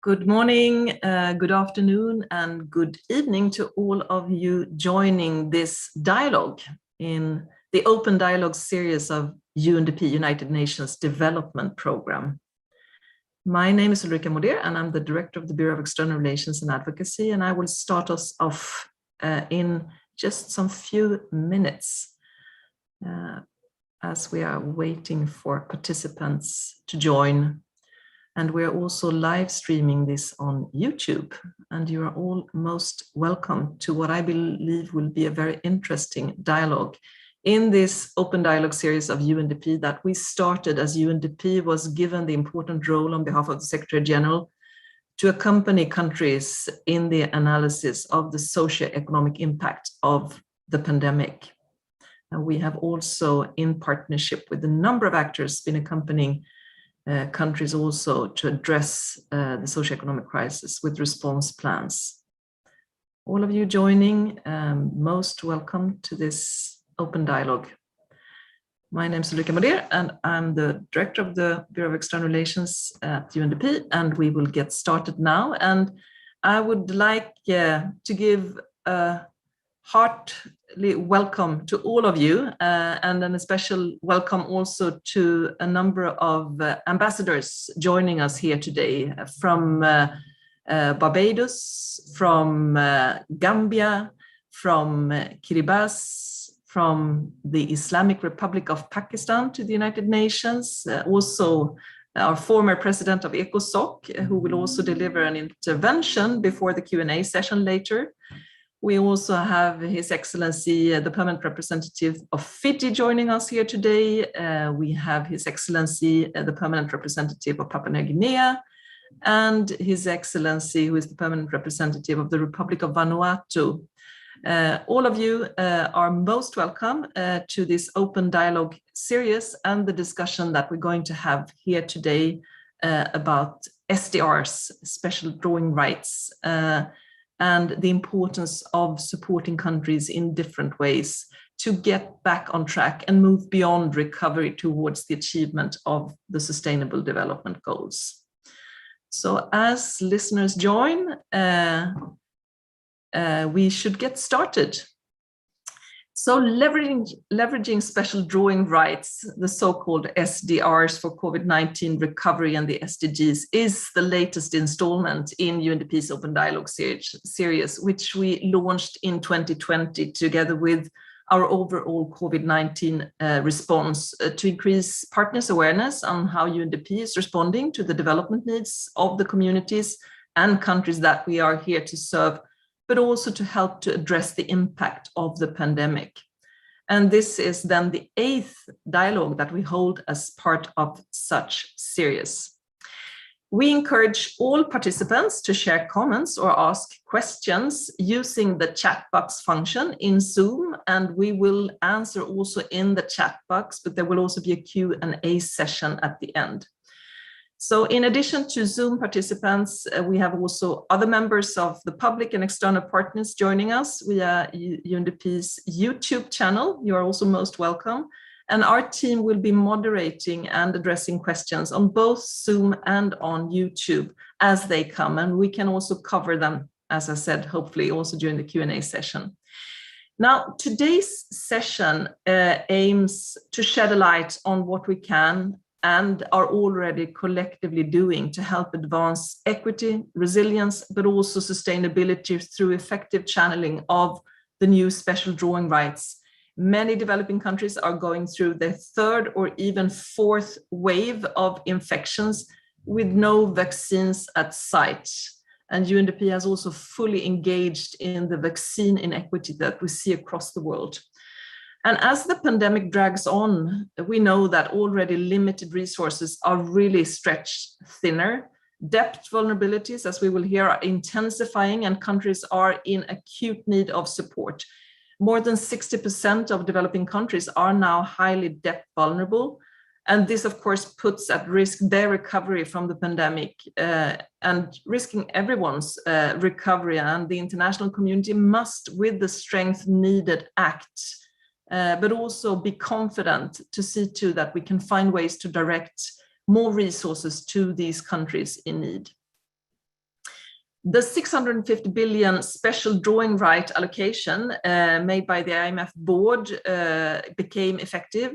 Good morning, good afternoon, and good evening to all of you joining this dialogue in the Open Dialogue series of UNDP, United Nations Development Program. My name is Ulrika Moder, and I'm the Director of the Bureau of External Relations and Advocacy, and I will start us off in just some few minutes as we are waiting for participants to join. And we're also live streaming this on YouTube, and you are all most welcome to what I believe will be a very interesting dialogue in this Open Dialogue series of UNDP that we started as UNDP was given the important role on behalf of the Secretary General to accompany countries in the analysis of the socio-economic impact of the pandemic. And we have also, in partnership with a number of actors, been accompanying countries also to address the socioeconomic crisis with response plans. All of you joining, most welcome to this open dialogue. My name is Ulrika Moder, and I'm the Director of the Bureau of External Relations at UNDP, and we will get started now. And I would like to give a heartily welcome to all of you, and then a special welcome also to a number of ambassadors joining us here today from Barbados, from Gambia, from Kiribati, from the Islamic Republic of Pakistan to the United Nations, also our former president of ECOSOC, who will also deliver an intervention before the Q&A session later. We also have His Excellency, the Permanent Representative of Fiji joining us here today. We have His Excellency, the Permanent Representative of Papua New Guinea, and His Excellency, who is the Permanent Representative of the Republic of Vanuatu. All of you are most welcome to this Open Dialogue series and the discussion that we're going to have here today about SDRs, special drawing rights, and the importance of supporting countries in different ways to get back on track and move beyond recovery towards the achievement of the Sustainable Development Goals. So as listeners join, we should get started. So leveraging special drawing rights, the so-called SDRs for COVID-19 recovery and the SDGs, is the latest installment in UNDP's Open Dialogue series, which we launched in 2020 together with our overall COVID-19 response to increase partners' awareness on how UNDP is responding to the development needs of the communities and countries that we are here to serve, but also to help to address the impact of the pandemic. And this is then the 8th dialogue that we hold as part of such series. We encourage all participants to share comments or ask questions using the chat box function in Zoom, and we will answer also in the chat box, but there will also be a Q&A session at the end. So in addition to Zoom participants, we have also other members of the public and external partners joining us via UNDP's YouTube channel. You are also most welcome. And our team will be moderating and addressing questions on both Zoom and on YouTube as they come. And we can also cover them, as I said, hopefully also during the Q&A session. Now, today's session aims to shed a light on what we can and are already collectively doing to help advance equity, resilience, but also sustainability through effective channeling of the new special drawing rights. Many developing countries are going through their 3rd or even 4th wave of infections with no vaccines at sight. And UNDP has also fully engaged in the vaccine inequity that we see across the world. And as the pandemic drags on, we know that already limited resources are really stretched thinner. Debt vulnerabilities, as we will hear, are intensifying, and countries are in acute need of support. More than 60% of developing countries are now highly debt vulnerable. And this, of course, puts at risk their recovery from the pandemic and risking everyone's recovery. And the international community must, with the strength needed, act. But also be confident to see to that we can find ways to direct more resources to these countries in need. The 650 billion special drawing right allocation made by the IMF board became effective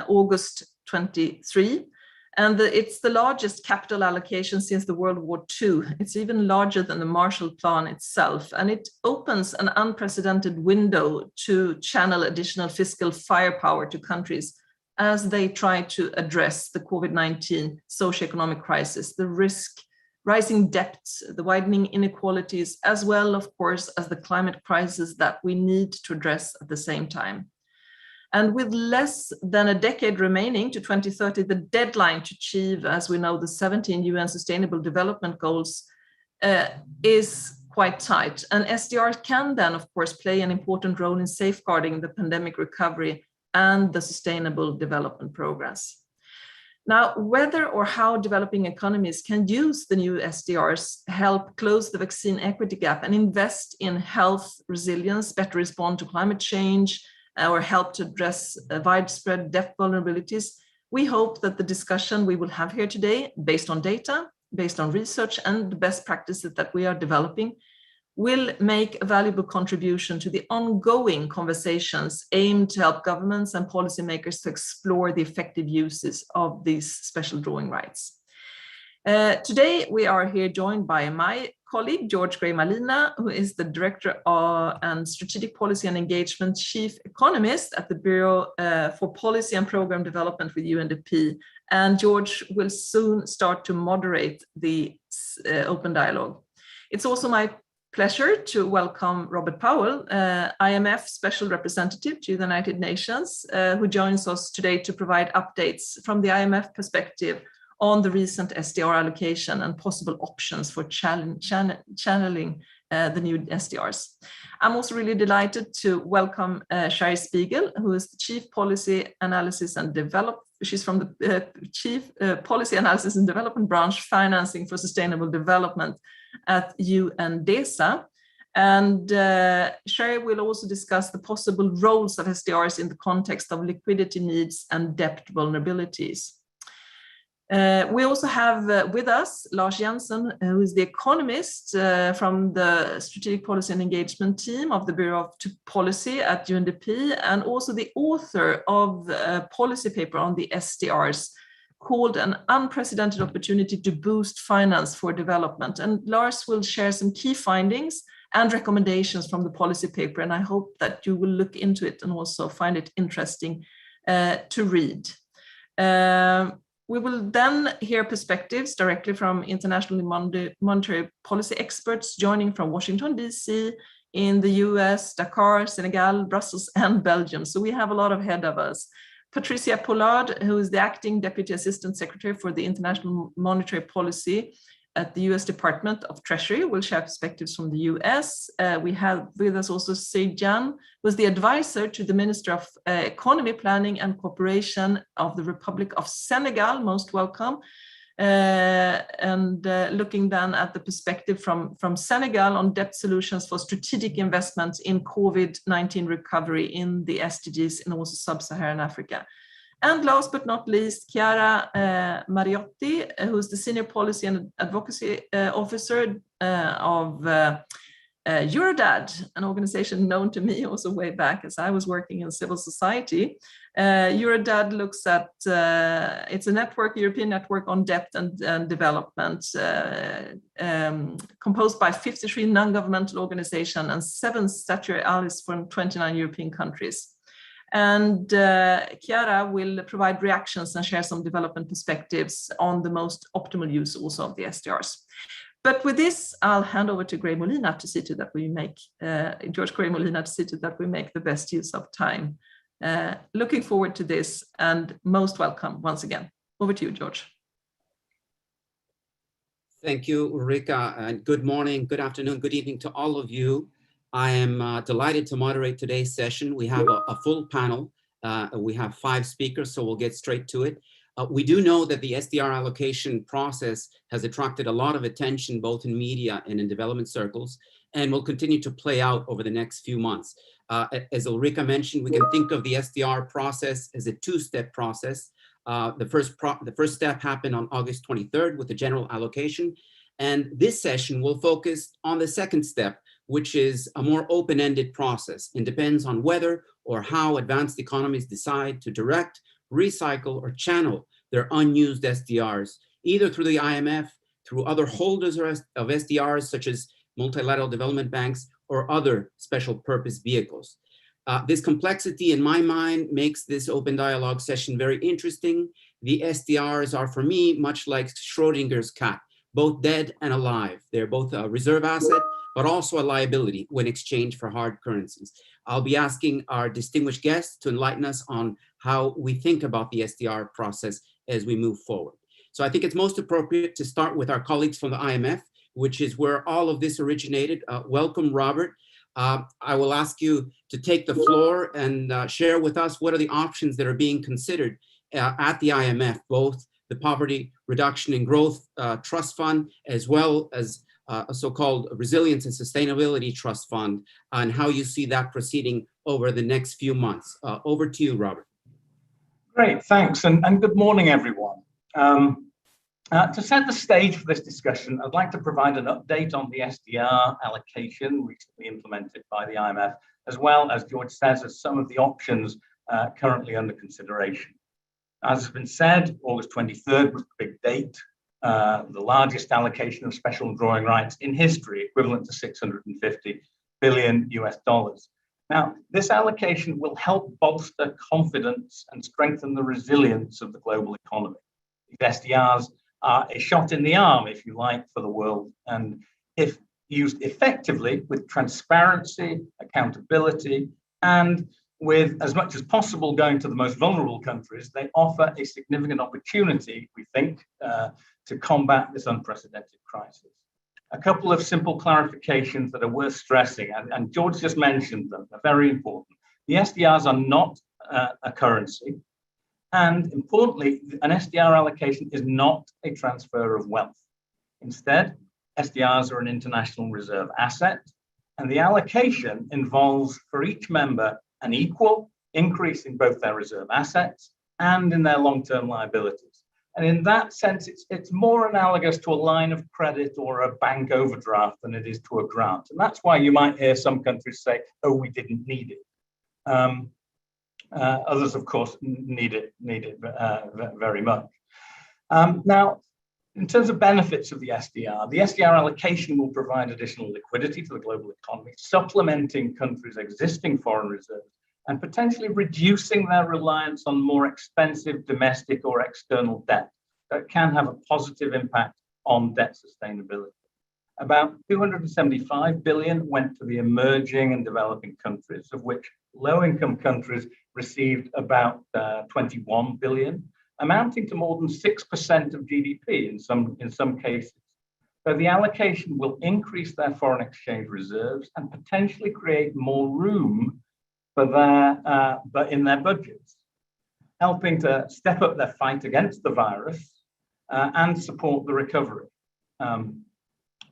August 23. And it's the largest capital allocation since the World War II. It's even larger than the Marshall Plan itself. And it opens an unprecedented window to channel additional fiscal firepower to countries as they try to address the COVID-19 socioeconomic crisis, the rising debts, the widening inequalities, as well, of course, as the climate crisis that we need to address at the same time. And with less than a decade remaining to 2030, the deadline to achieve, as we know, the 17 UN Sustainable Development Goals is quite tight. And SDRs can then, of course, play an important role in safeguarding the pandemic recovery and the sustainable development progress. Now, whether or how developing economies can use the new SDRs help close the vaccine equity gap and invest in health resilience, better respond to climate change, or help to address widespread debt vulnerabilities, we hope that the discussion we will have here today, based on data, based on research and the best practices that we are developing, will make a valuable contribution to the ongoing conversations aimed to help governments and policymakers to explore the effective uses of these special drawing rights. Today, we are here joined by my colleague, George Gray-Malina, who is the Director and Strategic Policy and Engagement Chief Economist at the Bureau for Policy and Program Development with UNDP. And George will soon start to moderate the open dialogue. It's also my pleasure to welcome Robert Powell, IMF Special Representative to the United Nations, who joins us today to provide updates from the IMF perspective on the recent SDR allocation and possible options for channeling the new SDRs. I'm also really delighted to welcome Sherry Spiegel, who is the Chief Policy Analysis and Development. She's from the Chief Policy Analysis and Development Branch, Financing for Sustainable Development at UNDP. And Sherry will also discuss the possible roles of SDRs in the context of liquidity needs and debt vulnerabilities. We also have with us Lars Jensen, who is the economist from the Strategic Policy and Engagement team of the Bureau of Policy at UNDP, and also the author of a policy paper on the SDRs called An Unprecedented Opportunity to Boost Finance for Development. And Lars will share some key findings and recommendations from the policy paper, and I hope that you will look into it and also find it interesting to read. We will then hear perspectives directly from international monetary policy experts joining from Washington, D.C., in the US, Dakar, Senegal, Brussels, and Belgium. So we have a lot ahead of us. Patricia Pollard, who is the acting Deputy Assistant Secretary for the International Monetary Policy at the US Department of Treasury, will share perspectives from the US. We have with us also Seydjan, who is the advisor to the Minister of Economy, Planning and Cooperation of the Republic of Senegal, most welcome. And looking then at the perspective from Senegal on debt solutions for strategic investments in COVID-19 recovery in the SDGs and also sub-Saharan Africa. And last but not least, Chiara Mariotti, who is the Senior Policy and Advocacy Officer of Eurodad, an organization known to me also way back as I was working in civil society. Eurodad looks at, it's a network, European network on debt and development, composed by 53 non-governmental organizations and 7 statutory allies from 29 European countries. And Chiara will provide reactions and share some development perspectives on the most optimal use also of the SDRs. But with this, I'll hand over to Gray-Molina to see to that we make, George Gray-Molina to see to that we make the best use of time. Looking forward to this and most welcome once again. Over to you, George. Thank you, Ulrika, and good morning, good afternoon, good evening to all of you. I am delighted to moderate today's session. We have a full panel. We have 5 speakers, so we'll get straight to it. We do know that the SDR allocation process has attracted a lot of attention, both in media and in development circles, and will continue to play out over the next few months. As Ulrika mentioned, we can think of the SDR process as a 2-step process. The first step happened on August 23rd with the general allocation. And this session will focus on the second step, which is a more open-ended process and depends on whether or how advanced economies decide to direct, recycle, or channel their unused SDRs, either through the IMF, through other holders of SDRs, such as multilateral development banks, or other special purpose vehicles. This complexity, in my mind, makes this open dialogue session very interesting. The SDRs are, for me, much like Schrodinger's cat, both dead and alive. They're both a reserve asset, but also a liability when exchanged for hard currencies. I'll be asking our distinguished guests to enlighten us on how we think about the SDR process as we move forward. So I think it's most appropriate to start with our colleagues from the IMF, which is where all of this originated. Welcome, Robert. I will ask you to take the floor and share with us what are the options that are being considered at the IMF, both the Poverty Reduction and Growth Trust Fund, as well as a so-called Resilience and Sustainability Trust Fund, and how you see that proceeding over the next few months. Over to you, Robert. Great, thanks, and good morning, everyone. To set the stage for this discussion, I'd like to provide an update on the SDR allocation recently implemented by the IMF, as well as George says, as some of the options currently under consideration. As has been said, August 23rd was the big date, the largest allocation of special drawing rights in history, equivalent to $650 billion US. Now, this allocation will help bolster confidence and strengthen the resilience of the global economy. These SDRs are a shot in the arm, if you like, for the world. And if used effectively with transparency, accountability, and with as much as possible going to the most vulnerable countries, they offer a significant opportunity, we think, to combat this unprecedented crisis. A couple of simple clarifications that are worth stressing, and George just mentioned them, they're very important. The SDRs are not a currency. And importantly, an SDR allocation is not a transfer of wealth. Instead, SDRs are an international reserve asset, and the allocation involves for each member an equal increase in both their reserve assets and in their long-term liabilities. And in that sense, it's more analogous to a line of credit or a bank overdraft than it is to a grant. And that's why you might hear some countries say, oh, we didn't need it. Others, of course, need it very much. Now, in terms of benefits of the SDR allocation will provide additional liquidity to the global economy, supplementing countries' existing foreign reserves and potentially reducing their reliance on more expensive domestic or external debt that can have a positive impact on debt sustainability. About 275 billion went to the emerging and developing countries, of which low-income countries received about 21 billion, amounting to more than 6% of GDP in some cases. So the allocation will increase their foreign exchange reserves and potentially create more room for in their budgets, helping to step up their fight against the virus and support the recovery.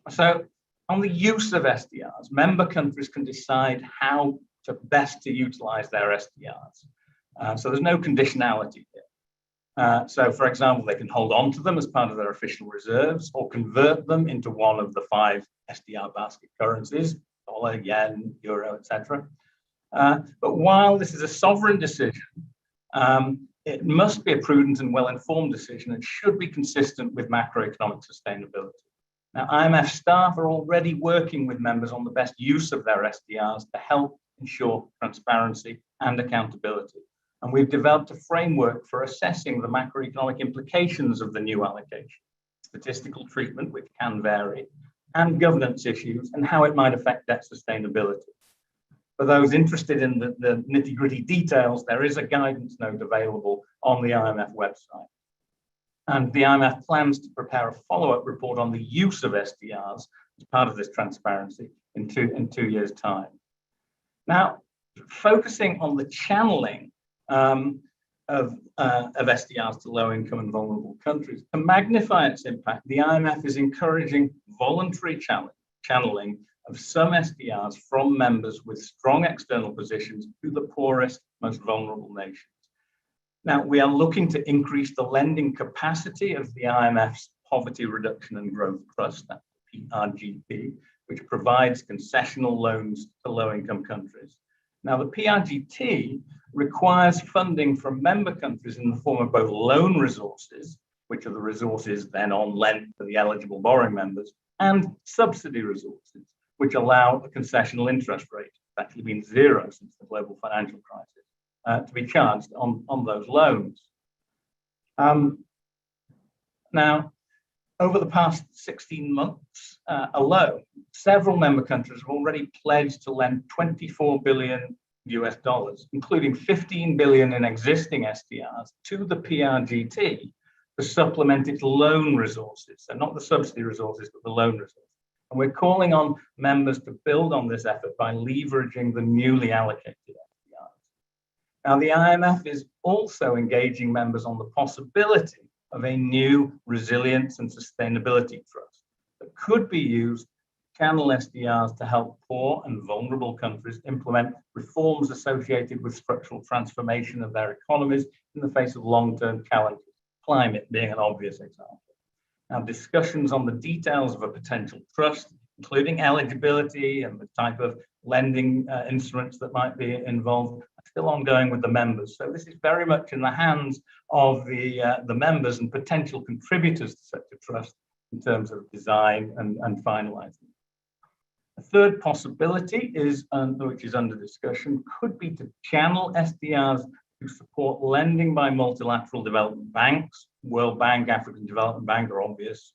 So on the use of SDRs, member countries can decide how to best to utilize their SDRs. So there's no conditionality here. So for example, they can hold on to them as part of their official reserves or convert them into one of the 5 SDR basket currencies, dollar, yen, euro, etc. But while this is a sovereign decision, it must be a prudent and well-informed decision and should be consistent with macroeconomic sustainability. Now, IMF staff are already working with members on the best use of their SDRs to help ensure transparency and accountability. And we've developed a framework for assessing the macroeconomic implications of the new allocation, statistical treatment, which can vary, and governance issues and how it might affect debt sustainability. For those interested in the nitty-gritty details, there is a guidance note available on the IMF website. And the IMF plans to prepare a follow-up report on the use of SDRs as part of this transparency in two years' time. Now, focusing on the channeling of SDRs to low-income and vulnerable countries, to magnify its impact, the IMF is encouraging voluntary channeling of some SDRs from members with strong external positions to the poorest, most vulnerable nations. Now, we are looking to increase the lending capacity of the IMF's Poverty Reduction and Growth Trust, that's PRGT, which provides concessional loans to low-income countries. Now, the PRGT requires funding from member countries in the form of both loan resources, which are the resources then on lent to the eligible borrowing members, and subsidy resources, which allow a concessional interest rate, it's actually been zero since the global financial crisis, to be charged on those loans. Now, over the past 16 months alone, several member countries have already pledged to lend $24 billion US, including 15 billion in existing SDRs, to the PRGT to supplement its loan resources. So not the subsidy resources, but the loan resources. And we're calling on members to build on this effort by leveraging the newly allocated SDRs. Now, the IMF is also engaging members on the possibility of a new resilience and sustainability trust that could be used to channel SDRs to help poor and vulnerable countries implement reforms associated with structural transformation of their economies in the face of long-term challenges, climate being an obvious example. Now, discussions on the details of a potential trust, including eligibility and the type of lending instruments that might be involved, are still ongoing with the members. So this is very much in the hands of the members and potential contributors to such a trust in terms of design and finalizing. A third possibility is, which is under discussion, could be to channel SDRs to support lending by multilateral development banks. World Bank, African Development Bank are obvious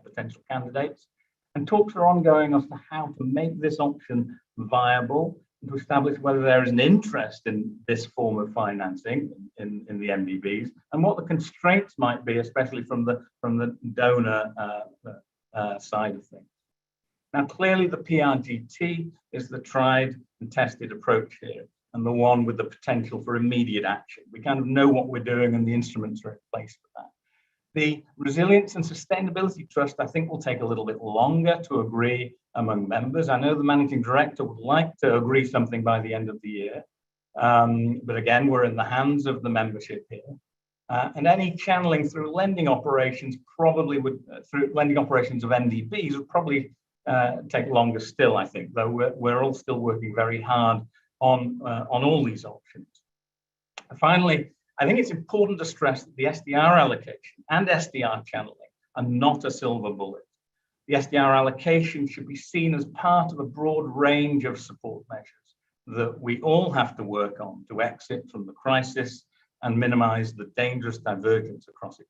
potential candidates. And talks are ongoing as to how to make this option viable and to establish whether there is an interest in this form of financing in the MDBs and what the constraints might be, especially from the donor side of things. Now, clearly the PRGT is the tried and tested approach here and the one with the potential for immediate action. We kind of know what we're doing and the instruments are in place for that. The Resilience and Sustainability Trust, I think, will take a little bit longer to agree among members. I know the managing director would like to agree something by the end of the year. But again, we're in the hands of the membership here. And any channeling through lending operations probably would, through lending operations of MDBs would probably take longer still, I think, though we're all still working very hard on all these options. Finally, I think it's important to stress that the SDR allocation and SDR channeling are not a silver bullet. The SDR allocation should be seen as part of a broad range of support measures that we all have to work on to exit from the crisis and minimize the dangerous divergence across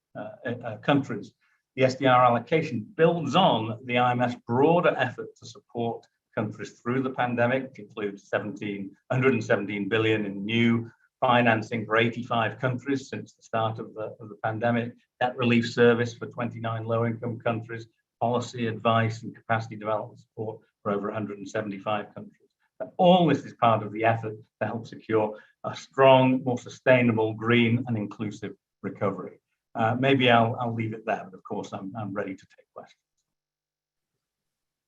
countries. The SDR allocation builds on the IMF's broader effort to support countries through the pandemic, which includes 117 billion in new financing for 85 countries since the start of the pandemic, debt relief service for 29 low-income countries, policy advice and capacity development support for over 175 countries. And all this is part of the effort to help secure a strong, more sustainable, green and inclusive recovery. Maybe I'll leave it there, but of course I'm ready to take questions.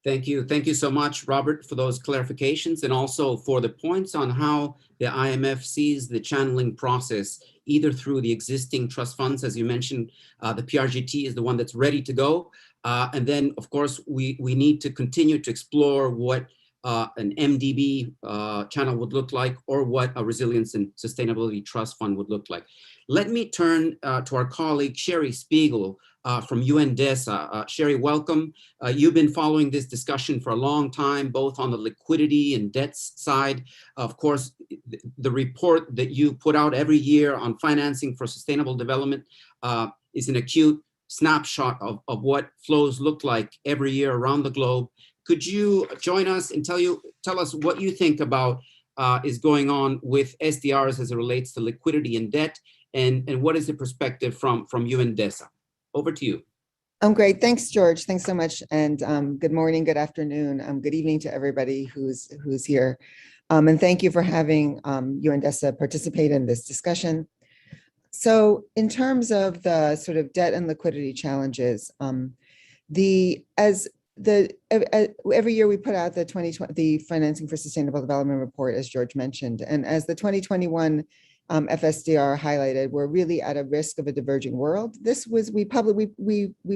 Thank you. Thank you so much, Robert, for those clarifications and also for the points on how the IMF sees the channeling process, either through the existing trust funds, as you mentioned, the PRGT is the one that's ready to go. And then, of course, we need to continue to explore what an MDB channel would look like or what a resilience and sustainability trust fund would look like. Let me turn to our colleague, Sherry Spiegel from UNDESA. Sherry, welcome. You've been following this discussion for a long time, both on the liquidity and debts side. Of course, the report that you put out every year on financing for sustainable development is an acute snapshot of what flows look like every year around the globe. Could you join us and tell us what you think about is going on with SDRs as it relates to liquidity and debt, and what is the perspective from UNDESA? Over to you. Great. Thanks, George. Thanks so much. And good morning, good afternoon, good evening to everybody who's here. And thank you for having UNDESA participate in this discussion. So in terms of the sort of debt and liquidity challenges, every year we put out the Financing for Sustainable Development report, as George mentioned, and as the 2021 FSDR highlighted, we're really at a risk of a diverging world. This was, we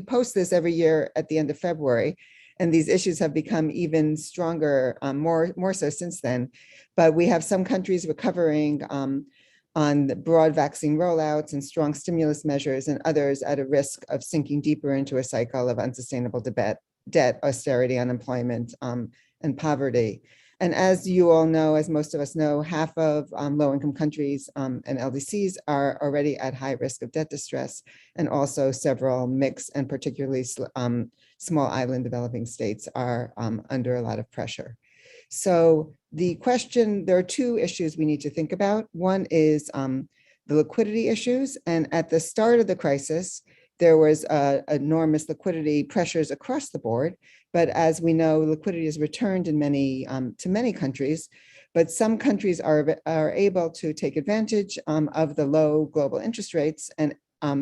post this every year at the end of February, and these issues have become even stronger, more so since then. But we have some countries recovering on the broad vaccine rollouts and strong stimulus measures, and others at a risk of sinking deeper into a cycle of unsustainable debt, austerity, unemployment, and poverty. And as you all know, as most of us know, half of low-income countries and LDCs are already at high risk of debt distress, and also several mixed and particularly small island developing states are under a lot of pressure. So the question, there are two issues we need to think about. One is the liquidity issues. And at the start of the crisis, there was enormous liquidity pressures across the board. But as we know, liquidity has returned in to many countries, but some countries are able to take advantage of the low global interest rates, and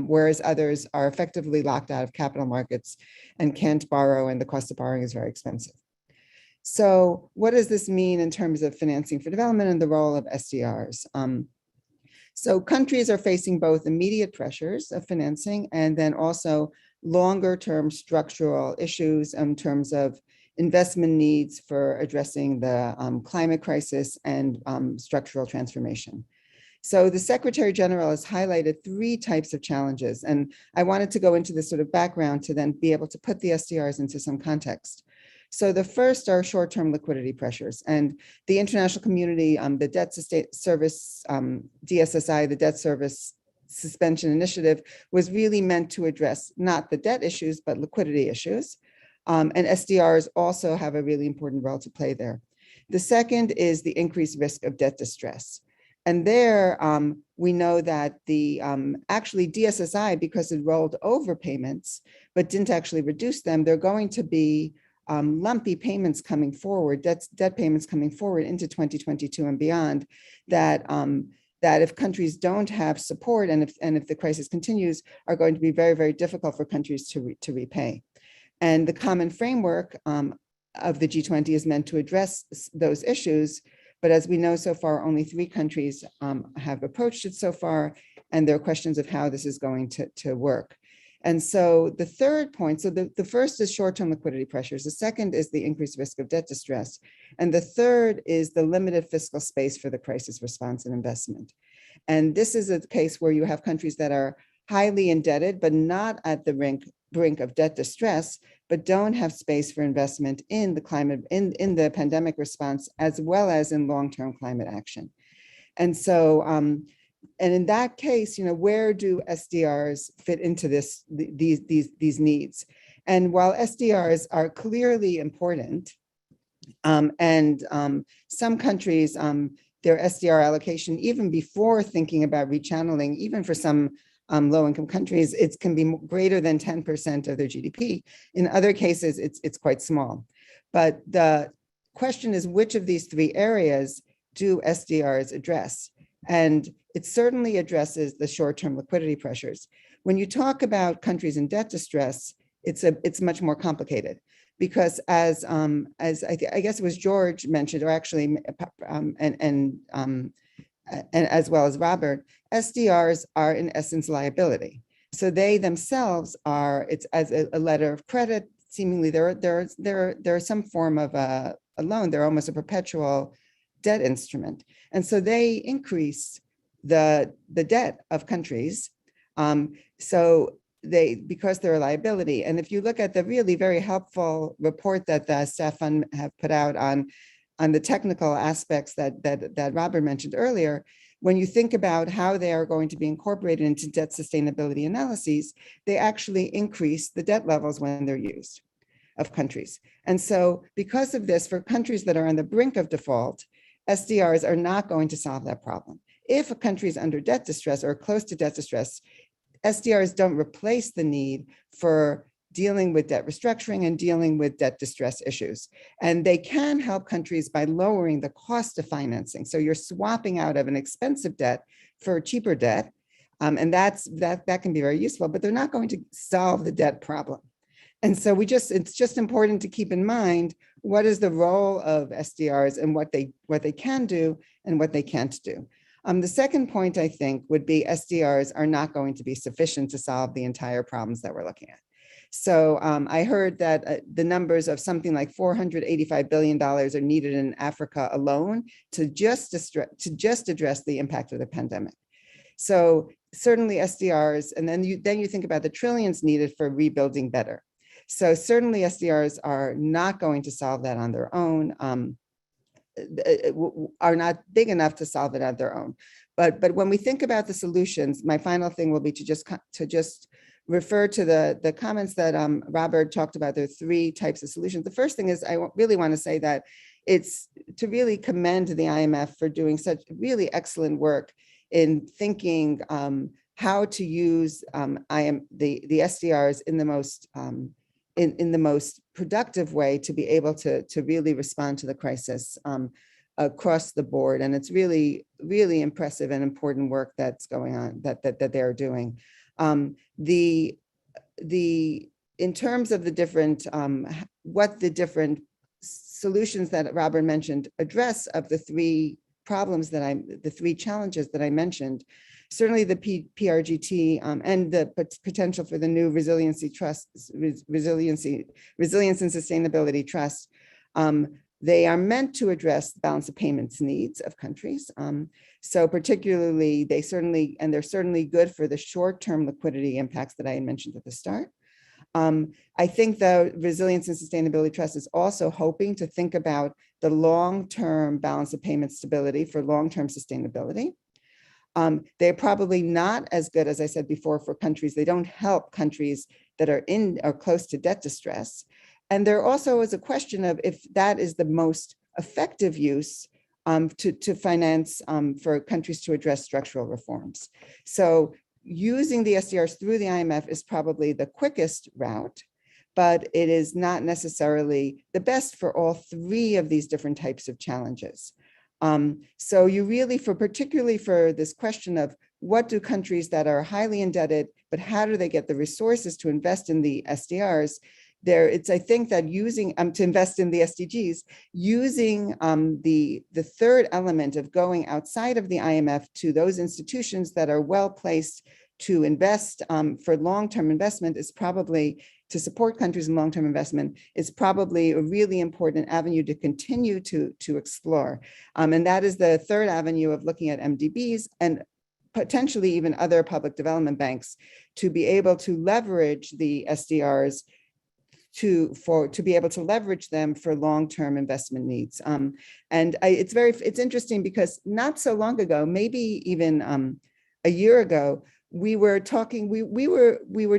whereas others are effectively locked out of capital markets and can't borrow, and the cost of borrowing is very expensive. So what does this mean in terms of financing for development and the role of SDRs? So countries are facing both immediate pressures of financing and then also longer term structural issues in terms of investment needs for addressing the climate crisis and structural transformation. So the Secretary General has highlighted 3 types of challenges, and I wanted to go into this sort of background to then be able to put the SDRs into some context. So the first are short-term liquidity pressures, and the international community, the debt service, DSSI, the debt service suspension initiative, was really meant to address not the debt issues, but liquidity issues. And SDRs also have a really important role to play there. The second is the increased risk of debt distress. And there, we know that the actually DSSI, because it rolled over payments, but didn't actually reduce them, they're going to be lumpy payments coming forward, debt payments coming forward into 2022 and beyond, that if countries don't have support and if the crisis continues, are going to be very, very difficult for countries to repay. And the common framework of the G20 is meant to address those issues. But as we know so far, only 3 countries have approached it so far, and there are questions of how this is going to work. And so the third point, so the first is short-term liquidity pressures. The second is the increased risk of debt distress. And the third is the limited fiscal space for the crisis response and investment. And this is a case where you have countries that are highly indebted, but not at the brink of debt distress, but don't have space for investment in the climate, in the pandemic response, as well as in long-term climate action. And so, and in that case, where do SDRs fit into these needs? And while SDRs are clearly important, and some countries, their SDR allocation, even before thinking about rechanneling, even for some low-income countries, it can be greater than 10% of their GDP. In other cases, it's quite small. But the question is, which of these 3 areas do SDRs address? And it certainly addresses the short-term liquidity pressures. When you talk about countries in debt distress, it's much more complicated, because as I guess it was George mentioned, or actually, and as well as Robert, SDRs are in essence liability. So they themselves are, it's as a letter of credit, seemingly they're some form of a loan. They're almost a perpetual debt instrument. And so they increase the debt of countries. Because they're a liability. And if you look at the really very helpful report that the staff fund have put out on the technical aspects that Robert mentioned earlier, when you think about how they are going to be incorporated into debt sustainability analyses, they actually increase the debt levels when they're used of countries. And so because of this, for countries that are on the brink of default, SDRs are not going to solve that problem. If a country is under debt distress or close to debt distress, SDRs don't replace the need for dealing with debt restructuring and dealing with debt distress issues. And they can help countries by lowering the cost of financing. So you're swapping out of an expensive debt for cheaper debt. And that can be very useful, but they're not going to solve the debt problem. And so it's just important to keep in mind, what is the role of SDRs and what they can do and what they can't do. The second point, I think, would be SDRs are not going to be sufficient to solve the entire problems that we're looking at. So I heard that the numbers of something like $485 billion are needed in Africa alone to just address the impact of the pandemic. So certainly SDRs, and then you think about the trillions needed for rebuilding better. So certainly SDRs are not going to solve that on their own, are not big enough to solve it on their own. But when we think about the solutions, my final thing will be to just refer to the comments that Robert talked about. There are three types of solutions. The first thing is I really want to say that it's to really commend the IMF for doing such really excellent work in thinking how to use the SDRs in the most productive way to be able to really respond to the crisis across the board. And it's really, really impressive and important work that's going on that they're doing. In terms of the different, what the different solutions that Robert mentioned address of the three problems the three challenges that I mentioned, certainly the PRGT and the potential for the new resilience and sustainability trust, they are meant to address the balance of payments needs of countries. So particularly, they're certainly good for the short-term liquidity impacts that I had mentioned at the start. I think the Resilience and Sustainability Trust is also hoping to think about the long-term balance of payment stability for long-term sustainability. They're probably not as good, as I said before, for countries. They don't help countries that are in or close to debt distress. And there also is a question of if that is the most effective use to finance for countries to address structural reforms. So using the SDRs through the IMF is probably the quickest route, but it is not necessarily the best for all three of these different types of challenges. So you really, particularly for this question of what do countries that are highly indebted, but how do they get the resources to invest in the SDRs? I think that using to invest in the SDGs, using the third element of going outside of the IMF to those institutions that are well placed to invest for long-term investment is probably, to support countries in long-term investment, is probably a really important avenue to continue to explore. And that is the third avenue of looking at MDBs and potentially even other public development banks to be able to leverage the SDRs to be able to leverage them for long-term investment needs. It's interesting because not so long ago, maybe even a year ago, we were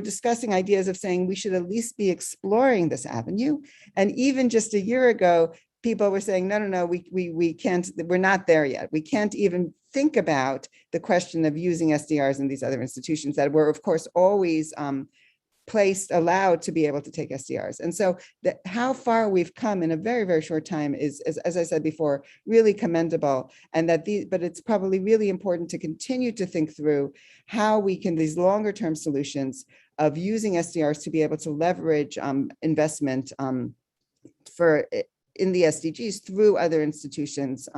discussing ideas of saying we should at least be exploring this avenue. And even just a year ago, people were saying, no, we can't, we're not there yet. We can't even think about the question of using SDRs in these other institutions that were, of course, always allowed to be able to take SDRs. And so how far we've come in a very, very short time is, as I said before, really commendable. And but it's probably really important to continue to think through how we can, these longer term solutions of using SDRs to be able to leverage investment in the SDGs through other institutions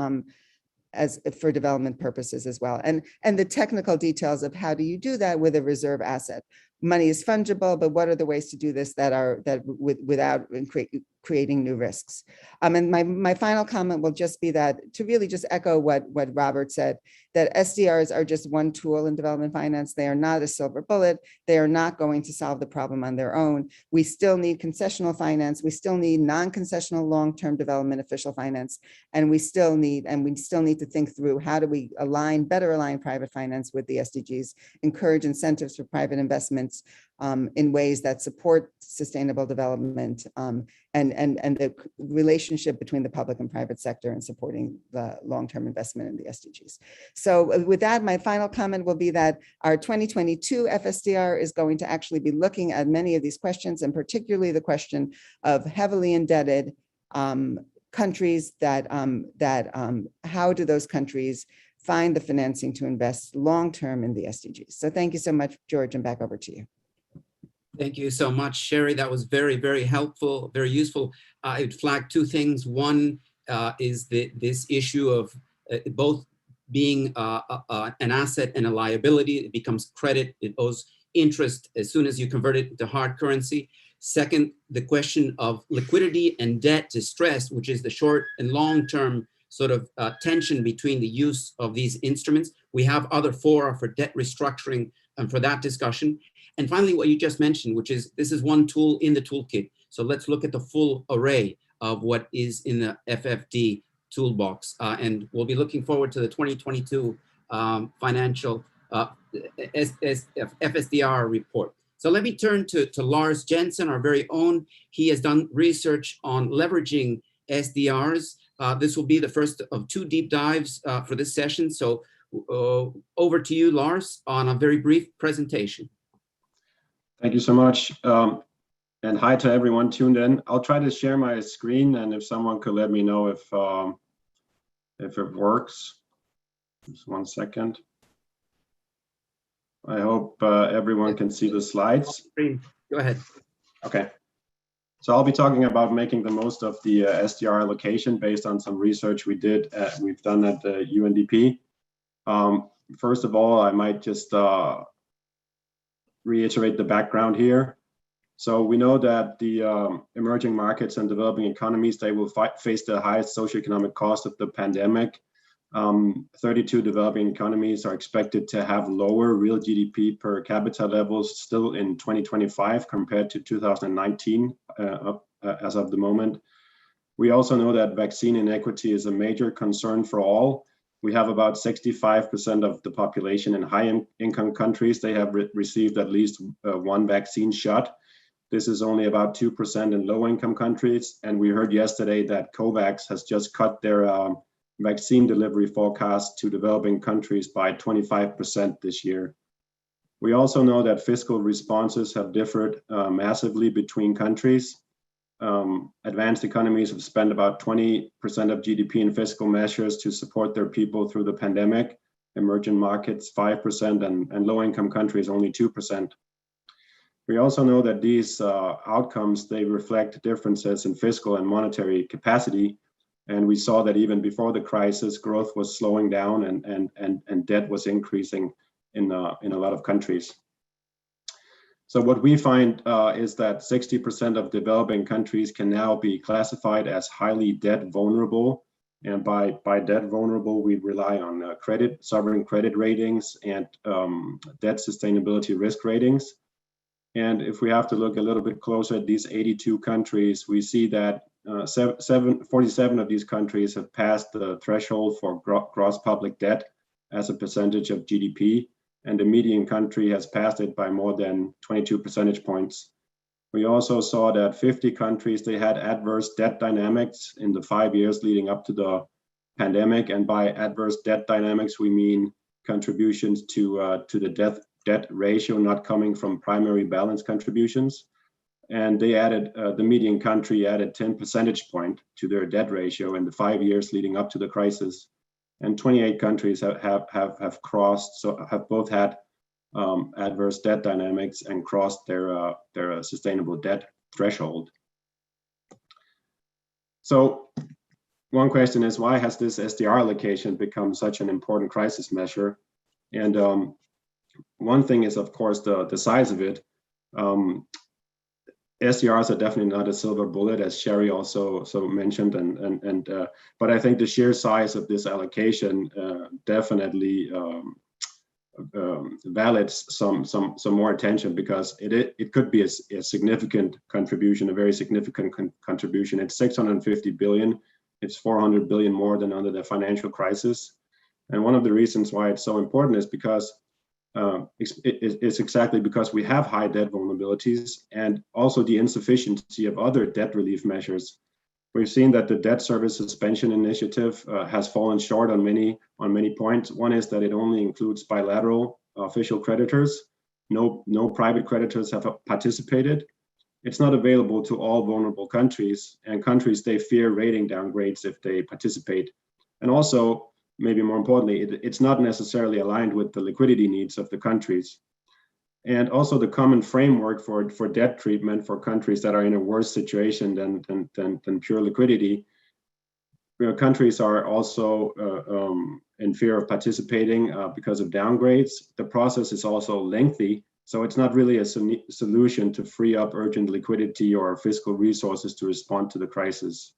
as for development purposes as well. And the technical details of how do you do that with a reserve asset. Money is fungible, but what are the ways to do this without creating new risks? And my final comment will just be that to really just echo what Robert said, that SDRs are just one tool in development finance. They are not a silver bullet. They are not going to solve the problem on their own. We still need concessional finance. We still need non-concessional long-term development official finance. And we still need to think through how do we better align private finance with the SDGs, encourage incentives for private investments in ways that support sustainable development and the relationship between the public and private sector in supporting the long-term investment in the SDGs. So with that, my final comment will be that our 2022 FSDR is going to actually be looking at many of these questions, and particularly the question of heavily indebted countries how do those countries find the financing to invest long-term in the SDGs. So thank you so much, George, and back over to you. Thank you so much, Sherry. That was very, very helpful, very useful. I would flag two things. One is this issue of both being an asset and a liability. It becomes credit. It owes interest as soon as you convert it into hard currency. Second, the question of liquidity and debt distress, which is the short and long-term sort of tension between the use of these instruments. We have other fora for debt restructuring and for that discussion. And finally, what you just mentioned, which is this is one tool in the toolkit. So let's look at the full array of what is in the FFD toolbox. And we'll be looking forward to the 2022 financial FSDR report. So let me turn to Lars Jensen, our very own. He has done research on leveraging SDRs. This will be the first of two deep dives for this session. So over to you, Lars, on a very brief presentation. Thank you so much. And hi to everyone tuned in. I'll try to share my screen, and if someone could let me know if it works. Just 1 second. I hope everyone can see the slides. Go ahead. Okay. So I'll be talking about making the most of the SDR allocation based on some research we've done at the UNDP. First of all, I might just reiterate the background here. So we know that the emerging markets and developing economies, they will face the highest socioeconomic cost of the pandemic. 32 developing economies are expected to have lower real GDP per capita levels still in 2025 compared to 2019 as of the moment. We also know that vaccine inequity is a major concern for all. We have about 65% of the population in high-income countries. They have received at least one vaccine shot. This is only about 2% in low-income countries. And we heard yesterday that COVAX has just cut their vaccine delivery forecast to developing countries by 25% this year. We also know that fiscal responses have differed massively between countries. Advanced economies have spent about 20% of GDP in fiscal measures to support their people through the pandemic. Emerging markets, 5%, and low-income countries, only 2%. We also know that these outcomes, they reflect differences in fiscal and monetary capacity. And we saw that even before the crisis, growth was slowing down and debt was increasing in a lot of countries. So what we find is that 60% of developing countries can now be classified as highly debt vulnerable. And by debt vulnerable, we rely on sovereign credit ratings and debt sustainability risk ratings. And if we have to look a little bit closer at these 82 countries, we see that 47 of these countries have passed the threshold for gross public debt as a percentage of GDP, and the median country has passed it by more than 22 percentage points. We also saw that 50 countries, they had adverse debt dynamics in the 5 years leading up to the pandemic, and by adverse debt dynamics, we mean contributions to the debt ratio not coming from primary balance contributions. And they added, the median country added 10 percentage points to their debt ratio in the 5 years leading up to the crisis. And 28 countries have crossed, so have both had adverse debt dynamics and crossed their sustainable debt threshold. So one question is, why has this SDR allocation become such an important crisis measure? And one thing is, of course, the size of it. SDRs are definitely not a silver bullet, as Sherry also mentioned, but I think the sheer size of this allocation definitely validates some more attention, because it could be a significant contribution, a very significant contribution. It's 650 billion. It's 400 billion more than under the financial crisis. And one of the reasons why it's so important is because it's exactly because we have high debt vulnerabilities and also the insufficiency of other debt relief measures. We've seen that the debt service suspension initiative has fallen short on many points. One is that it only includes bilateral official creditors. No private creditors have participated. It's not available to all vulnerable countries, and countries, they fear rating downgrades if they participate. And also, maybe more importantly, it's not necessarily aligned with the liquidity needs of the countries. And also the common framework for debt treatment for countries that are in a worse situation than pure liquidity. countries are also in fear of participating because of downgrades. The process is also lengthy, so it's not really a solution to free up urgent liquidity or fiscal resources to respond to the crisis.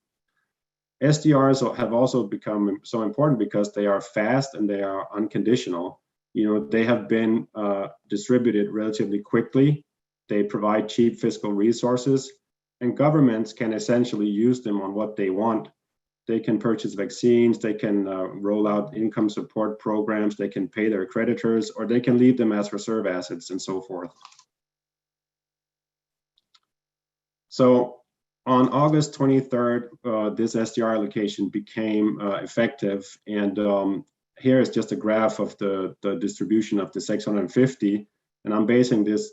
SDRs have also become so important because they are fast and they are unconditional. They have been distributed relatively quickly. They provide cheap fiscal resources, and governments can essentially use them on what they want. They can purchase vaccines, they can roll out income support programs, they can pay their creditors, or they can leave them as reserve assets and so forth. So on August 23rd, this SDR allocation became effective. And here is just a graph of the distribution of the 650. And I'm basing this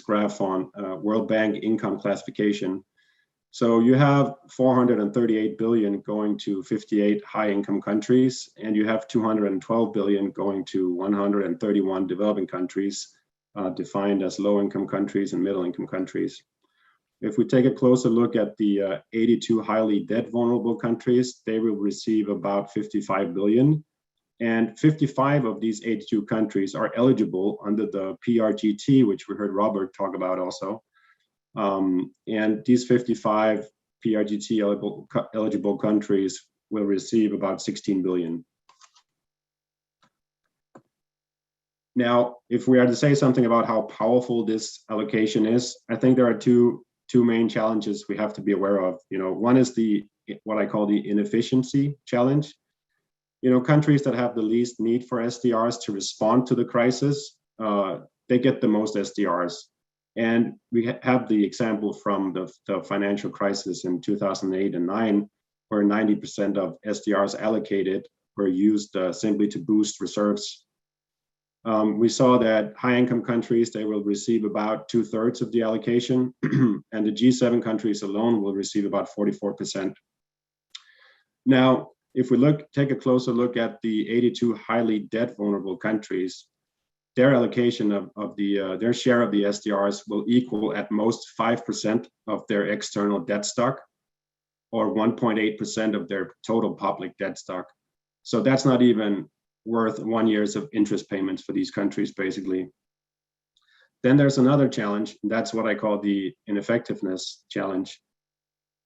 graph on World Bank income classification. So you have 438 billion going to 58 high income countries, and you have 212 billion going to 131 developing countries, defined as low income countries and middle income countries. If we take a closer look at the 82 highly debt vulnerable countries, they will receive about 55 billion. And 55 of these 82 countries are eligible under the PRGT, which we heard Robert talk about also. And these 55 PRGT eligible countries will receive about 16 billion. Now, if we are to say something about how powerful this allocation is, I think there are two main challenges we have to be aware of. One is what I call the inefficiency challenge. Countries that have the least need for SDRs to respond to the crisis, they get the most SDRs. And we have the example from the financial crisis in 2008 and 9, where 90% of SDRs allocated were used simply to boost reserves. We saw that high-income countries, they will receive about 2/3 of the allocation, and the G7 countries alone will receive about 44%. Now, if we take a closer look at the 82 highly debt vulnerable countries, their allocation of their share of the SDRs will equal at most 5% of their external debt stock, or 1.8% of their total public debt stock. So that's not even worth 1 year's of interest payments for these countries, basically. Then there's another challenge, and that's what I call the ineffectiveness challenge.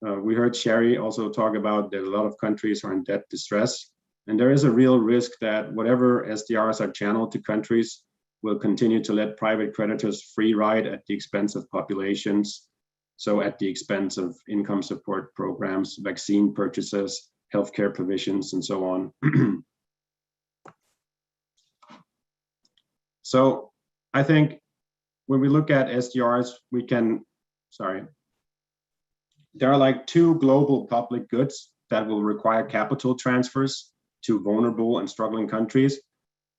We heard Sherry also talk about that a lot of countries are in debt distress, and there is a real risk that whatever SDRs are channeled to countries will continue to let private creditors free ride at the expense of populations, so at the expense of income support programs, vaccine purchases, healthcare provisions, and so on. So I think when we look at SDRs, there are like two global public goods that will require capital transfers to vulnerable and struggling countries.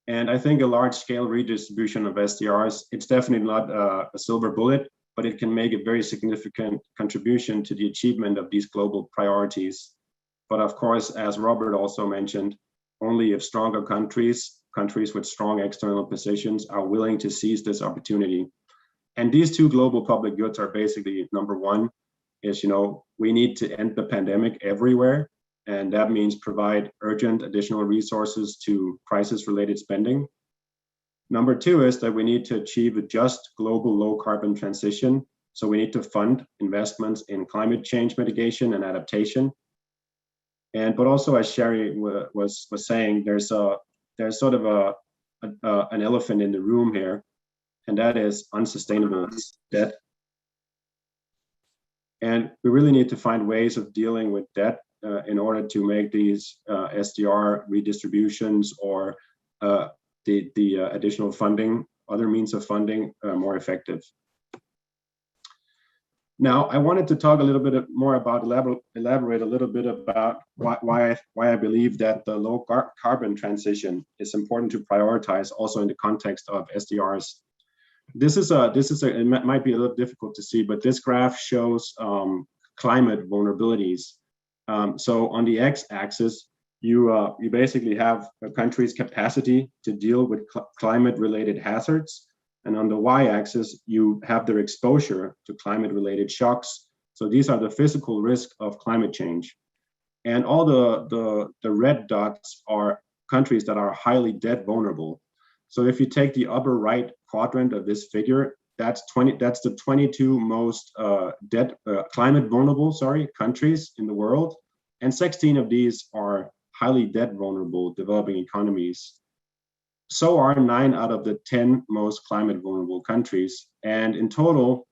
And I think a large-scale redistribution of SDRs, it's definitely not a silver bullet, but it can make a very significant contribution to the achievement of these global priorities. But of course, as Robert also mentioned, only if stronger countries with strong external positions are willing to seize this opportunity. And these two global public goods are basically, number one is, we need to end the pandemic everywhere. And that means provide urgent additional resources to crisis-related spending. Number two is that we need to achieve a just global low carbon transition. So we need to fund investments in climate change mitigation and adaptation. But also, as Sherry was saying, there's sort of an elephant in the room here, and that is unsustainable debt. And we really need to find ways of dealing with debt in order to make these SDR redistributions or the additional funding, other means of funding, more effective. Now, I wanted to talk a little bit more about, elaborate a little bit about why I believe that the low carbon transition is important to prioritize also in the context of SDRs. It might be a little difficult to see, but this graph shows climate vulnerabilities. So on the x-axis, you basically have a country's capacity to deal with climate-related hazards. And on the y-axis, you have their exposure to climate-related shocks. So these are the physical risk of climate change. And all the red dots are countries that are highly debt vulnerable. So if you take the upper right quadrant of this figure, that's the 22 most climate vulnerable, countries in the world. And 16 of these are highly debt vulnerable developing economies. So are 9 out of the 10 most climate vulnerable countries. And in total,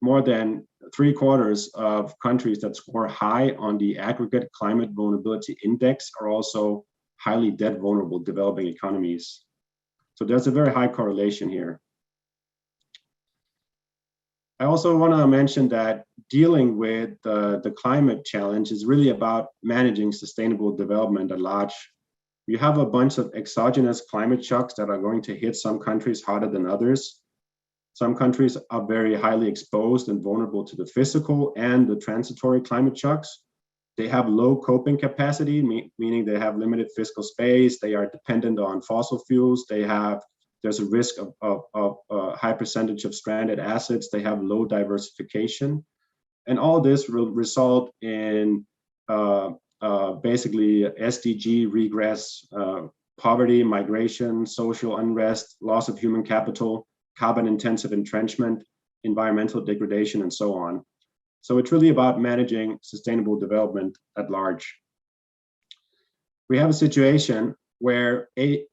more than 3/4 of countries that score high on the aggregate climate vulnerability index are also highly debt vulnerable developing economies. So there's a very high correlation here. I also want to mention that dealing with the climate challenge is really about managing sustainable development at large. You have a bunch of exogenous climate shocks that are going to hit some countries harder than others. Some countries are very highly exposed and vulnerable to the physical and the transitory climate shocks. They have low coping capacity, meaning they have limited fiscal space. They are dependent on fossil fuels. There's a risk of a high percentage of stranded assets. They have low diversification. And all this will result in basically SDG regress, poverty, migration, social unrest, loss of human capital, carbon-intensive entrenchment, environmental degradation, and so on. So it's really about managing sustainable development at large. We have a situation where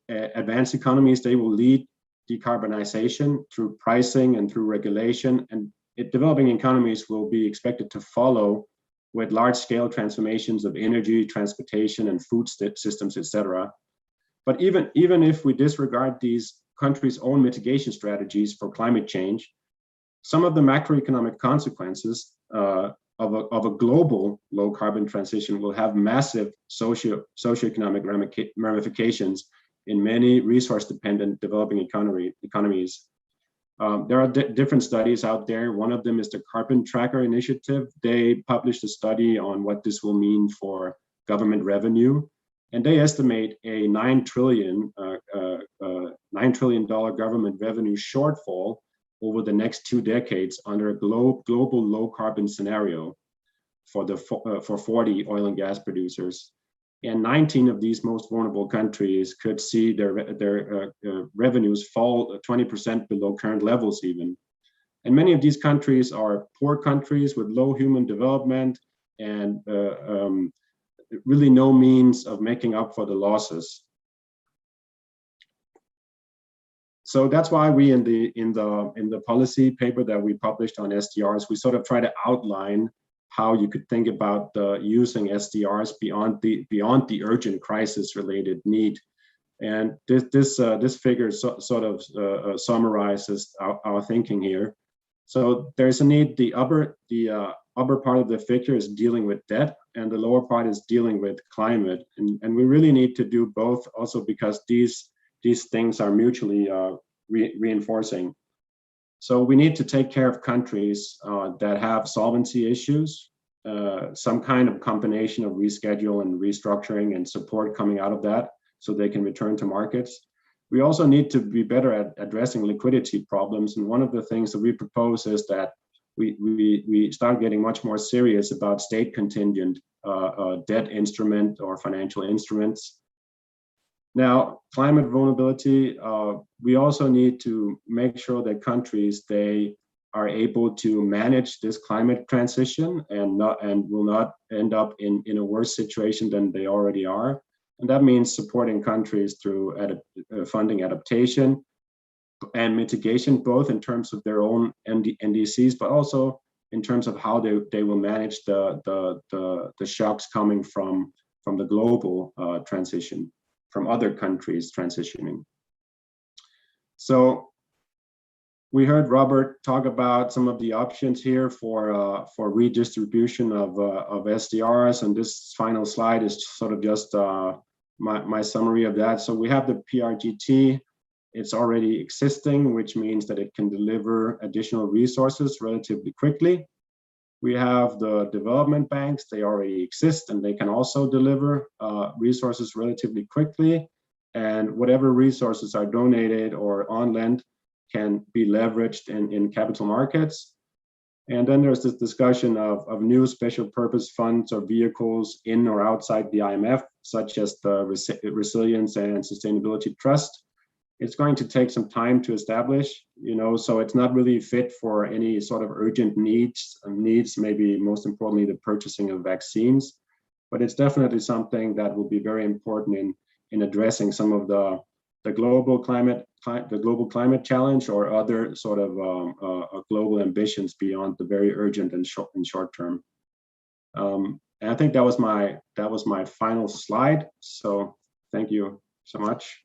advanced economies, they will lead decarbonization through pricing and through regulation, and developing economies will be expected to follow with large-scale transformations of energy, transportation, and food systems, etc. But even if we disregard these countries' own mitigation strategies for climate change, some of the macroeconomic consequences of a global low carbon transition will have massive socioeconomic ramifications in many resource dependent developing economies. There are different studies out there. One of them is the Carbon Tracker Initiative. They published a study on what this will mean for government revenue. And they estimate a $9 trillion government revenue shortfall over the next 2 decades under a global low carbon scenario for 40 oil and gas producers. And 19 of these most vulnerable countries could see their revenues fall 20% below current levels even. And many of these countries are poor countries with low human development and really no means of making up for the losses. So that's why we in the policy paper that we published on SDRs, we sort of try to outline how you could think about using SDRs beyond the urgent crisis related need. And this figure sort of summarizes our thinking here. So there's a need. The upper part of the figure is dealing with debt, and the lower part is dealing with climate. And we really need to do both, also because these things are mutually reinforcing. So we need to take care of countries that have solvency issues, some kind of combination of reschedule and restructuring and support coming out of that so they can return to markets. We also need to be better at addressing liquidity problems. And one of the things that we propose is that we start getting much more serious about state contingent debt instrument or financial instruments. Now, climate vulnerability, we also need to make sure that countries, they are able to manage this climate transition and will not end up in a worse situation than they already are. And that means supporting countries through funding adaptation and mitigation, both in terms of their own NDCs, but also in terms of how they will manage the shocks coming from the global transition, from other countries transitioning. So we heard Robert talk about some of the options here for redistribution of SDRs, and this final slide is sort of just my summary of that. So we have the PRGT. It's already existing, which means that it can deliver additional resources relatively quickly. We have the development banks. They already exist, and they can also deliver resources relatively quickly. And whatever resources are donated or on lend can be leveraged in capital markets. And then there's this discussion of new special purpose funds or vehicles in or outside the IMF, such as the Resilience and Sustainability Trust. It's going to take some time to establish, so it's not really fit for any sort of urgent needs, maybe most importantly, the purchasing of vaccines. But it's definitely something that will be very important in addressing some of the global climate challenge or other sort of global ambitions beyond the very urgent and short term. And I think that was my final slide. So thank you so much.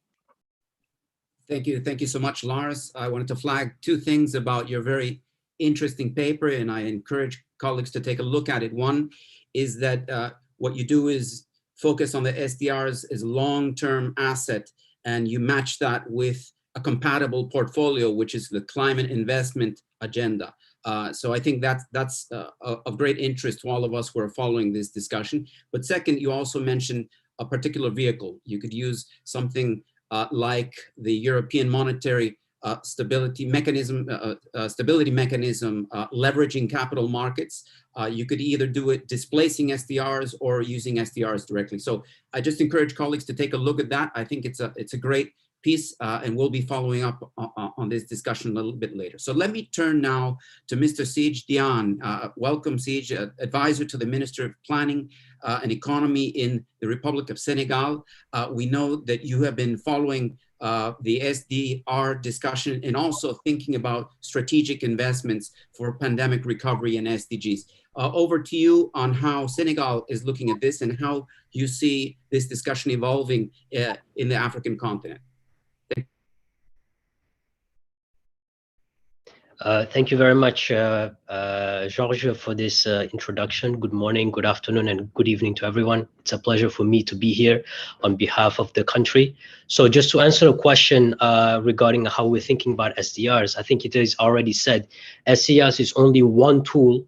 Thank you so much, Lars. I wanted to flag two things about your very interesting paper, and I encourage colleagues to take a look at it. One is that what you do is focus on the SDRs as long-term asset, and you match that with a compatible portfolio, which is the climate investment agenda. So I think that's of great interest to all of us who are following this discussion. But second, you also mentioned a particular vehicle. You could use something like the European Monetary Stability Mechanism, leveraging capital markets. You could either do it displacing SDRs or using SDRs directly. So I just encourage colleagues to take a look at that. I think it's a great piece, and we'll be following up on this discussion a little bit later. So let me turn now to Mr. Siege Diane. Welcome, Siege, advisor to the Minister of Planning and Economy in the Republic of Senegal. We know that you have been following the SDR discussion and also thinking about strategic investments for pandemic recovery and SDGs. Over to you on how Senegal is looking at this and how you see this discussion evolving in the African continent. Thank you very much, George, for this introduction. Good morning, good afternoon, and good evening to everyone. It's a pleasure for me to be here on behalf of the country. So just to answer a question regarding how we're thinking about SDRs, I think it is already said, SDRs is only one tool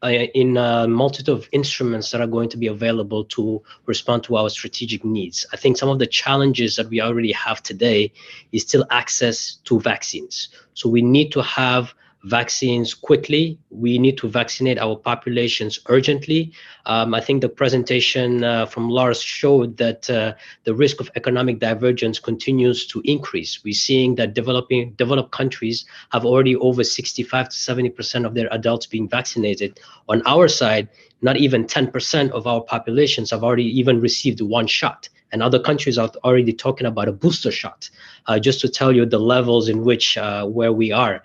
in a multitude of instruments that are going to be available to respond to our strategic needs. I think some of the challenges that we already have today is still access to vaccines. So we need to have vaccines quickly. We need to vaccinate our populations urgently. I think the presentation from Lars showed that the risk of economic divergence continues to increase. We're seeing that developed countries have already over 65 to 70% of their adults being vaccinated. On our side, not even 10% of our populations have already even received one shot. And other countries are already talking about a booster shot, just to tell you the levels in which where we are.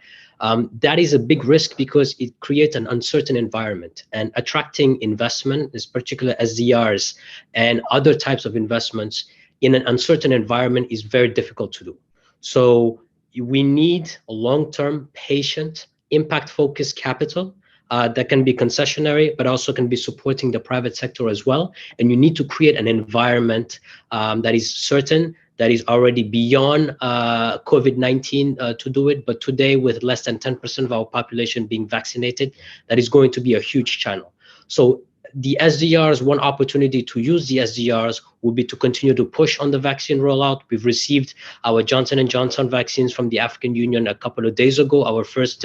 That is a big risk because it creates an uncertain environment, and attracting investment, is particularly SDRs and other types of investments in an uncertain environment, is very difficult to do. So we need a long-term, patient, impact-focused capital that can be concessionary, but also can be supporting the private sector as well. And you need to create an environment that is certain, that is already beyond COVID-19 to do it. But today, with less than 10% of our population being vaccinated, that is going to be a huge channel. So the SDRs, one opportunity to use the SDRs will be to continue to push on the vaccine rollout. We've received our Johnson & Johnson vaccines from the African Union a couple of days ago, our first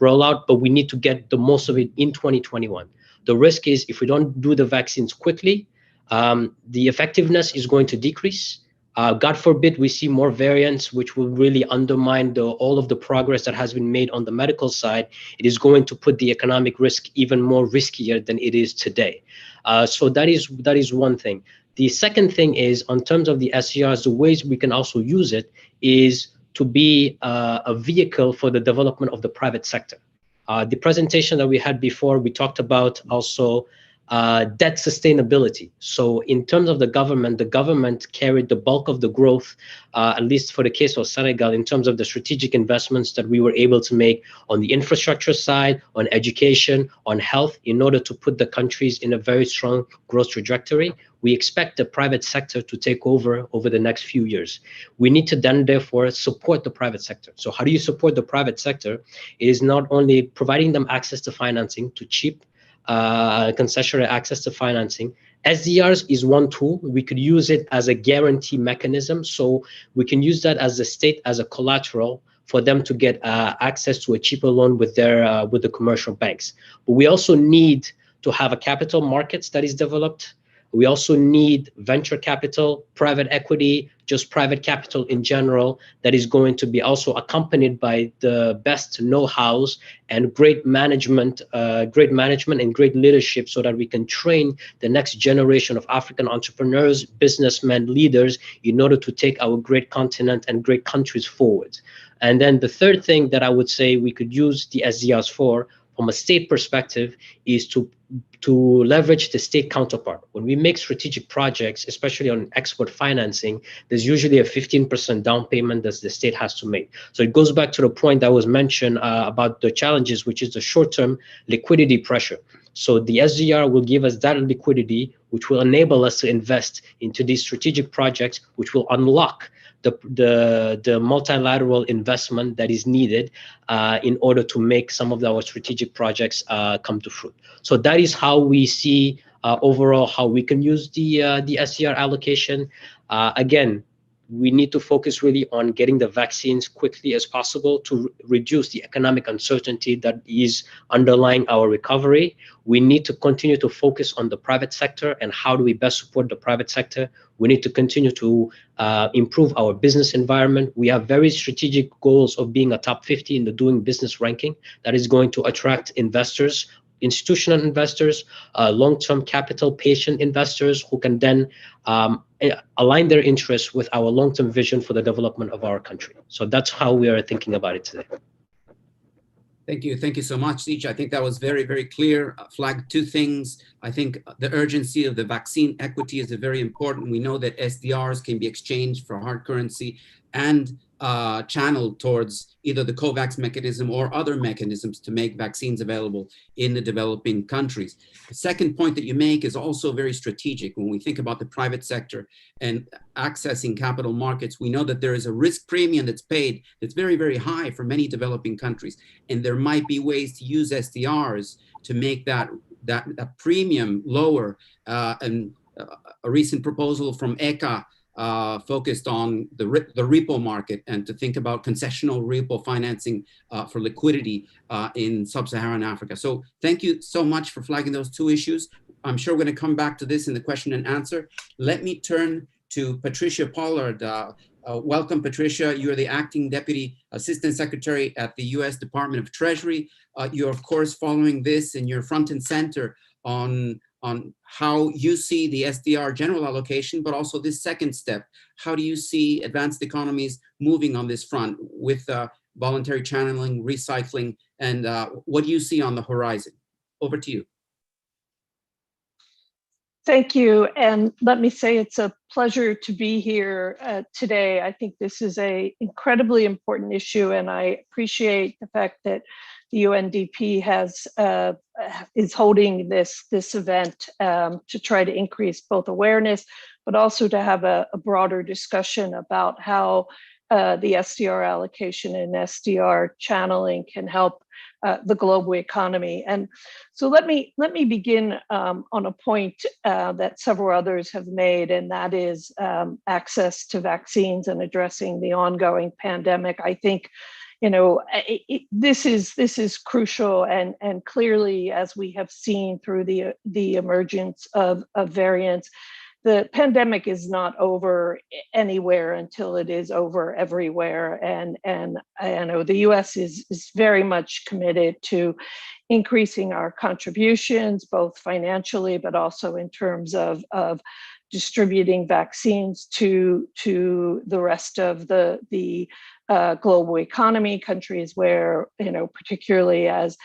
rollout, but we need to get the most of it in 2021. The risk is if we don't do the vaccines quickly, the effectiveness is going to decrease. God forbid we see more variants, which will really undermine all of the progress that has been made on the medical side. It is going to put the economic risk even more riskier than it is today. So that is one thing. The second thing is, on terms of the SDRs, the ways we can also use it is to be a vehicle for the development of the private sector. The presentation that we had before, we talked about also debt sustainability. So in terms of the government carried the bulk of the growth, at least for the case of Senegal, in terms of the strategic investments that we were able to make on the infrastructure side, on education, on health, in order to put the countries in a very strong growth trajectory. We expect the private sector to take over the next few years. We need to then, therefore, support the private sector. So how do you support the private sector? It is not only providing them access to financing, to cheap, concessionary access to financing. SDRs is one tool. We could use it as a guarantee mechanism. So we can use that as the state, as a collateral for them to get access to a cheaper loan with the commercial banks. But we also need to have a capital markets that is developed. We also need venture capital, private equity, just private capital in general, that is going to be also accompanied by the best know-hows and great management and great leadership, so that we can train the next generation of African entrepreneurs, businessmen, leaders, in order to take our great continent and great countries forward. And then the third thing that I would say we could use the SDRs for, from a state perspective, is to leverage the state counterpart. When we make strategic projects, especially on export financing, there's usually a 15% down payment that the state has to make. So it goes back to the point that was mentioned about the challenges, which is the short-term liquidity pressure. So the SDR will give us that liquidity, which will enable us to invest into these strategic projects, which will unlock the multilateral investment that is needed in order to make some of our strategic projects come to fruit. So that is how we see overall how we can use the SDR allocation. Again, we need to focus really on getting the vaccines quickly as possible to reduce the economic uncertainty that is underlying our recovery. We need to continue to focus on the private sector and how do we best support the private sector. We need to continue to improve our business environment. We have very strategic goals of being a top 50 in the doing business ranking that is going to attract investors, institutional investors, long-term capital patient investors who can then align their interests with our long-term vision for the development of our country. So that's how we are thinking about it today. Thank you. Thank you so much, Sich. I think that was very, very clear. Flagged two things. I think the urgency of the vaccine equity is very important. We know that SDRs can be exchanged for hard currency and channeled towards either the COVAX mechanism or other mechanisms to make vaccines available in the developing countries. The second point that you make is also very strategic. When we think about the private sector and accessing capital markets, we know that there is a risk premium that's paid that's very, very high for many developing countries. And there might be ways to use SDRs to make that premium lower. And a recent proposal from ECA focused on the repo market and to think about concessional repo financing for liquidity in sub-Saharan Africa. So thank you so much for flagging those two issues. I'm sure we're going to come back to this in the question and answer. Let me turn to Patricia Pollard. Welcome, Patricia. You're the Acting Deputy Assistant Secretary at the U.S. Department of Treasury. You're, of course, following this and you're front and center on how you see the SDR general allocation, but also this second step. How do you see advanced economies moving on this front with voluntary channeling, recycling, and what do you see on the horizon? Over to you. Thank you. And let me say it's a pleasure to be here today. I think this is an incredibly important issue, and I appreciate the fact that the UNDP is holding this event to try to increase both awareness, but also to have a broader discussion about how the SDR allocation and SDR channeling can help the global economy. And so let me begin on a point that several others have made, and that is access to vaccines and addressing the ongoing pandemic. I think this is crucial, and clearly, as we have seen through the emergence of variants, the pandemic is not over anywhere until it is over everywhere. And I know the US is very much committed to increasing our contributions, both financially, but also in terms of distributing vaccines to the rest of the global economy, countries where, particularly as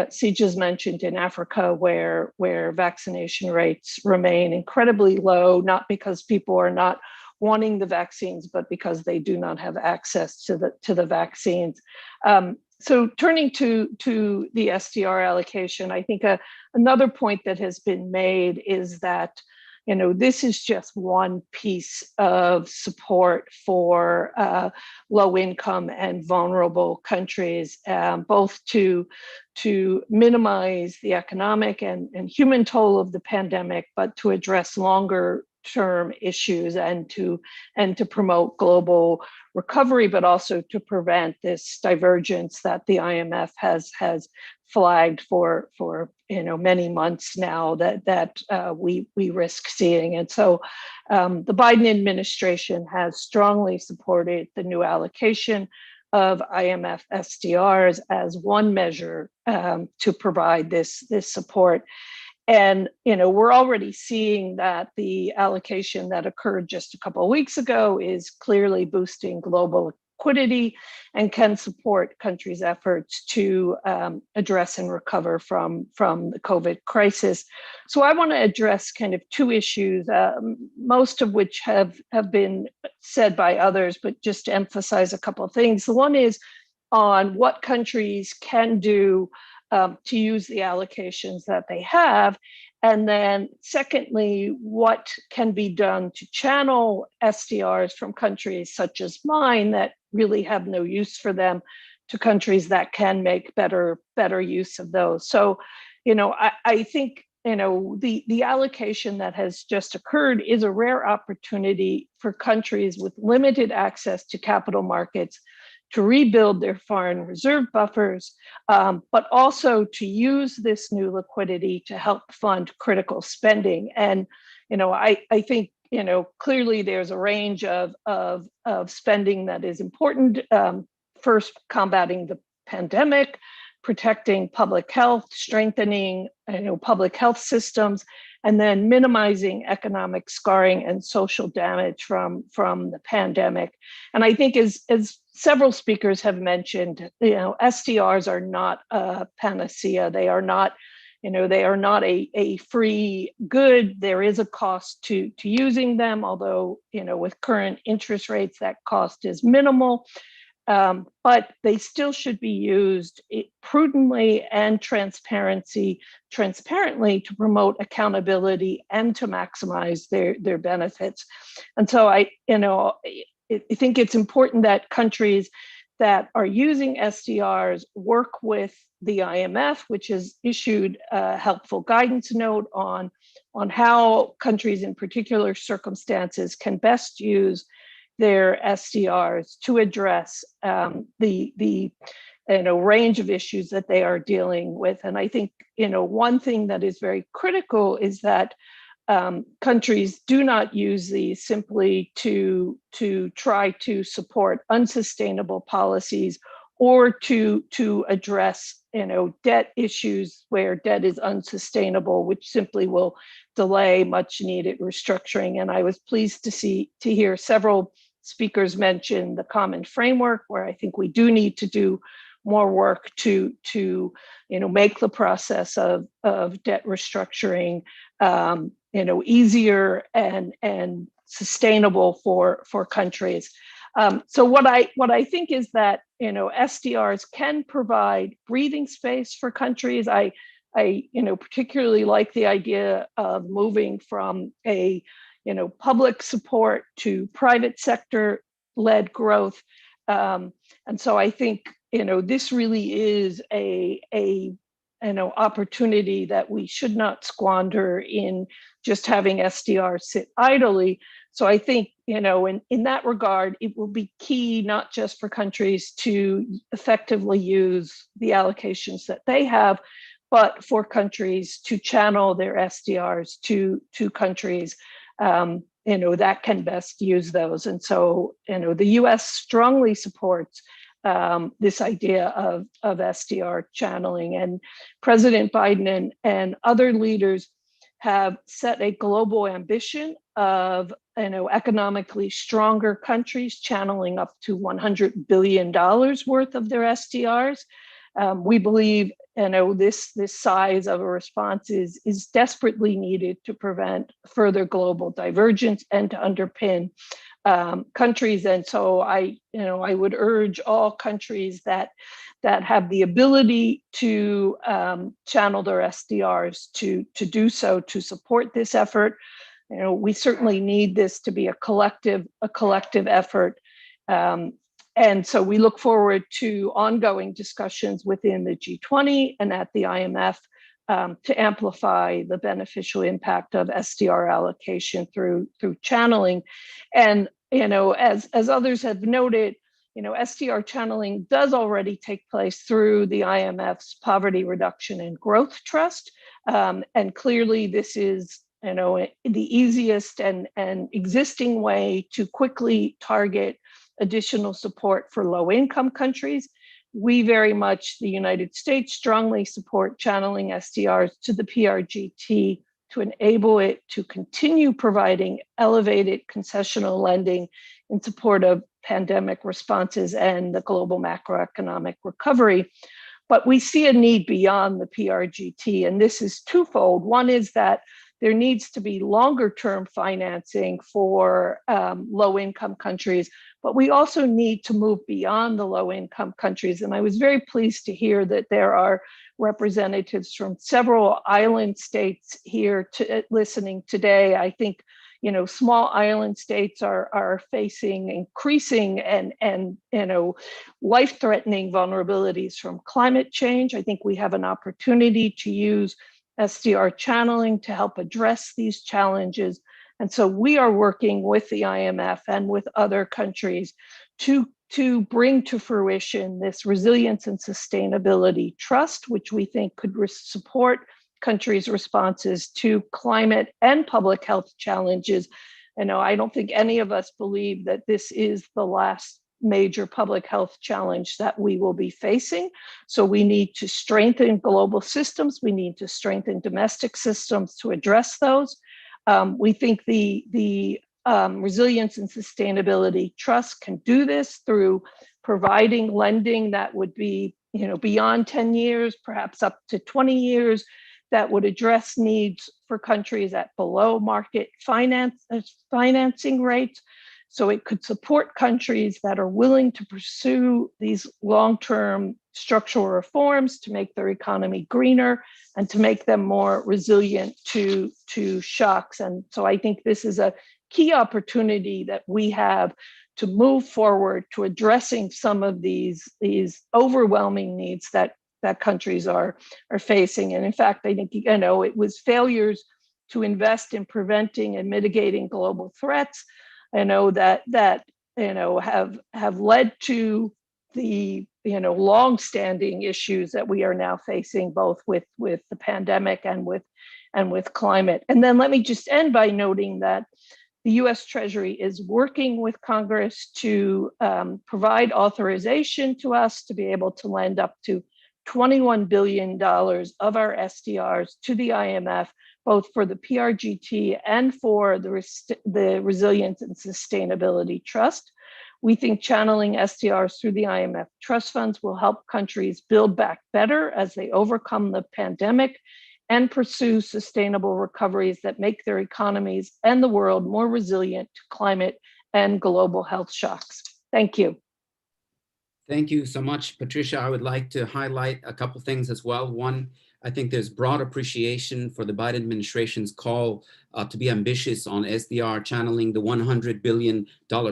Sich has mentioned, in Africa, where vaccination rates remain incredibly low, not because people are not wanting the vaccines, but because they do not have access to the vaccines. So turning to the SDR allocation, I think another point that has been made is that this is just one piece of support for low-income and vulnerable countries, both to minimize the economic and human toll of the pandemic, but to address longer term issues and to promote global recovery, but also to prevent this divergence that the IMF has flagged for many months now that we risk seeing. And so the Biden administration has strongly supported the new allocation of IMF SDRs as one measure to provide this support. And we're already seeing that the allocation that occurred just a couple of weeks ago is clearly boosting global liquidity and can support countries' efforts to address and recover from the COVID crisis. So I want to address kind of two issues, most of which have been said by others, but just to emphasize a couple of things. The one is on what countries can do to use the allocations that they have. And then secondly, what can be done to channel SDRs from countries such as mine that really have no use for them to countries that can make better use of those. So, I think, the allocation that has just occurred is a rare opportunity for countries with limited access to capital markets to rebuild their foreign reserve buffers, but also to use this new liquidity to help fund critical spending. And, I think, clearly there's a range of spending that is important. First, combating the pandemic, protecting public health, strengthening, public health systems, and then minimizing economic scarring and social damage from the pandemic. And I think as several speakers have mentioned, SDRs are not a panacea. They are not, a free good. There is a cost to using them, although, with current interest rates, that cost is minimal. But they still should be used prudently and transparently to promote accountability and to maximize their benefits. And so I think it's important that countries that are using SDRs work with the IMF, which has issued a helpful guidance note on how countries in particular circumstances can best use their SDRs to address the range of issues that they are dealing with. And I think, one thing that is very critical is that countries do not use these simply to try to support unsustainable policies or to address debt issues where debt is unsustainable, which simply will delay much needed restructuring. And I was pleased to hear several speakers mention the common framework, where I think we do need to do more work to make the process of debt restructuring easier and sustainable for countries. So what I think is that SDRs can provide breathing space for countries. I particularly like the idea of moving from a public support to private sector led growth. And so I think this really is a opportunity that we should not squander in just having SDRs sit idly. So I think, in that regard, it will be key not just for countries to effectively use the allocations that they have, but for countries to channel their SDRs to countries that can best use those. And so, the US strongly supports this idea of SDR channeling, and President Biden and other leaders have set a global ambition of economically stronger countries channeling up to $100 billion worth of their SDRs. We believe this size of a response is desperately needed to prevent further global divergence and to underpin countries. And so I would urge all countries that have the ability to channel their SDRs to do so, to support this effort. We certainly need this to be a collective effort. And so we look forward to ongoing discussions within the G20 and at the IMF to amplify the beneficial impact of SDR allocation through channeling. And as others have noted, SDR channeling does already take place through the IMF's Poverty Reduction and Growth Trust. And clearly this is the easiest and existing way to quickly target additional support for low-income countries. We very much, the United States, strongly support channeling SDRs to the PRGT to enable it to continue providing elevated concessional lending in support of pandemic responses and the global macroeconomic recovery. But we see a need beyond the PRGT, and this is twofold. One is that there needs to be longer-term financing for low-income countries, but we also need to move beyond the low-income countries. And I was very pleased to hear that there are representatives from several island states here listening today. I think small island states are facing increasing and life-threatening vulnerabilities from climate change. I think we have an opportunity to use SDR channeling to help address these challenges. And so we are working with the IMF and with other countries to bring to fruition this resilience and sustainability trust, which we think could support countries' responses to climate and public health challenges. I don't think any of us believe that this is the last major public health challenge that we will be facing. So we need to strengthen global systems. We need to strengthen domestic systems to address those. We think the Resilience and Sustainability Trust can do this through providing lending that would be beyond 10 years, perhaps up to 20 years, that would address needs for countries at below market financing rates. So it could support countries that are willing to pursue these long-term structural reforms to make their economy greener and to make them more resilient to shocks. And so I think this is a key opportunity that we have to move forward to addressing some of these overwhelming needs that countries are facing. And in fact, I think it was failures to invest in preventing and mitigating global threats that have led to the long-standing issues that we are now facing, both with the pandemic and with climate. And then let me just end by noting that the U.S. Treasury is working with Congress to provide authorization to us to be able to lend up to $21 billion of our SDRs to the IMF, both for the PRGT and for the Resilience and Sustainability Trust. We think channeling SDRs through the IMF trust funds will help countries build back better as they overcome the pandemic and pursue sustainable recoveries that make their economies and the world more resilient to climate and global health shocks. Thank you. Thank you so much, Patricia. I would like to highlight a couple things as well. One, I think there's broad appreciation for the Biden administration's call to be ambitious on SDR channeling. The $100 billion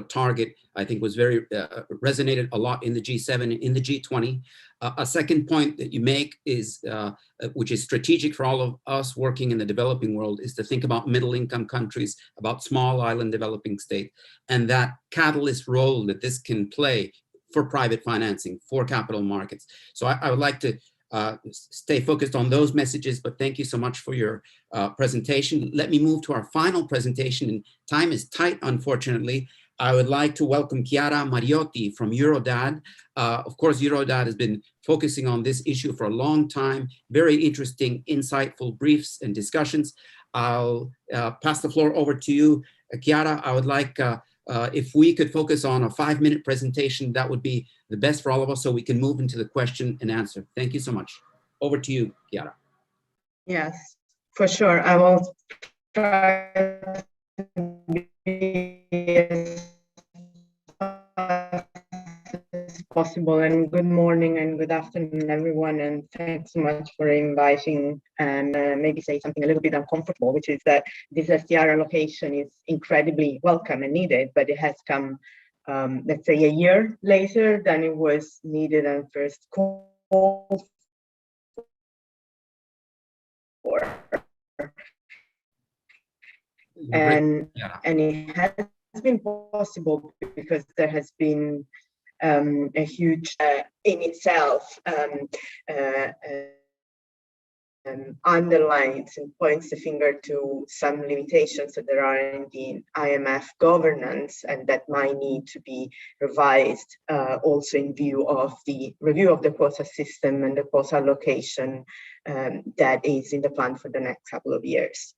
target, I think, was very resonated a lot in the G7, in the G20. A second point that you make is, which is strategic for all of us working in the developing world, is to think about middle-income countries, about small island developing states, and that catalyst role that this can play for private financing, for capital markets. So I would like to stay focused on those messages, but thank you so much for your presentation. Let me move to our final presentation, and time is tight, unfortunately. I would like to welcome Chiara Mariotti from Eurodad. Of course, Eurodad has been focusing on this issue for a long time. Very interesting, insightful briefs and discussions. I'll pass the floor over to you, Chiara. I would like, if we could focus on a 5-minute presentation, that would be the best for all of us, so we can move into the question and answer. Thank you so much. Over to you, Chiara. Yes, for sure. I will try to be as possible. And good morning and good afternoon, everyone. And thanks so much for inviting, and maybe say something a little bit uncomfortable, which is that this SDR allocation is incredibly welcome and needed, but it has come, let's say, a year later than it was needed and first called And it has been possible because there has been a huge in itself underlines and points the finger to some limitations that there are in the IMF governance, and that might need to be revised also in view of the review of the quota system and the quota allocation that is in the plan for the next couple of years.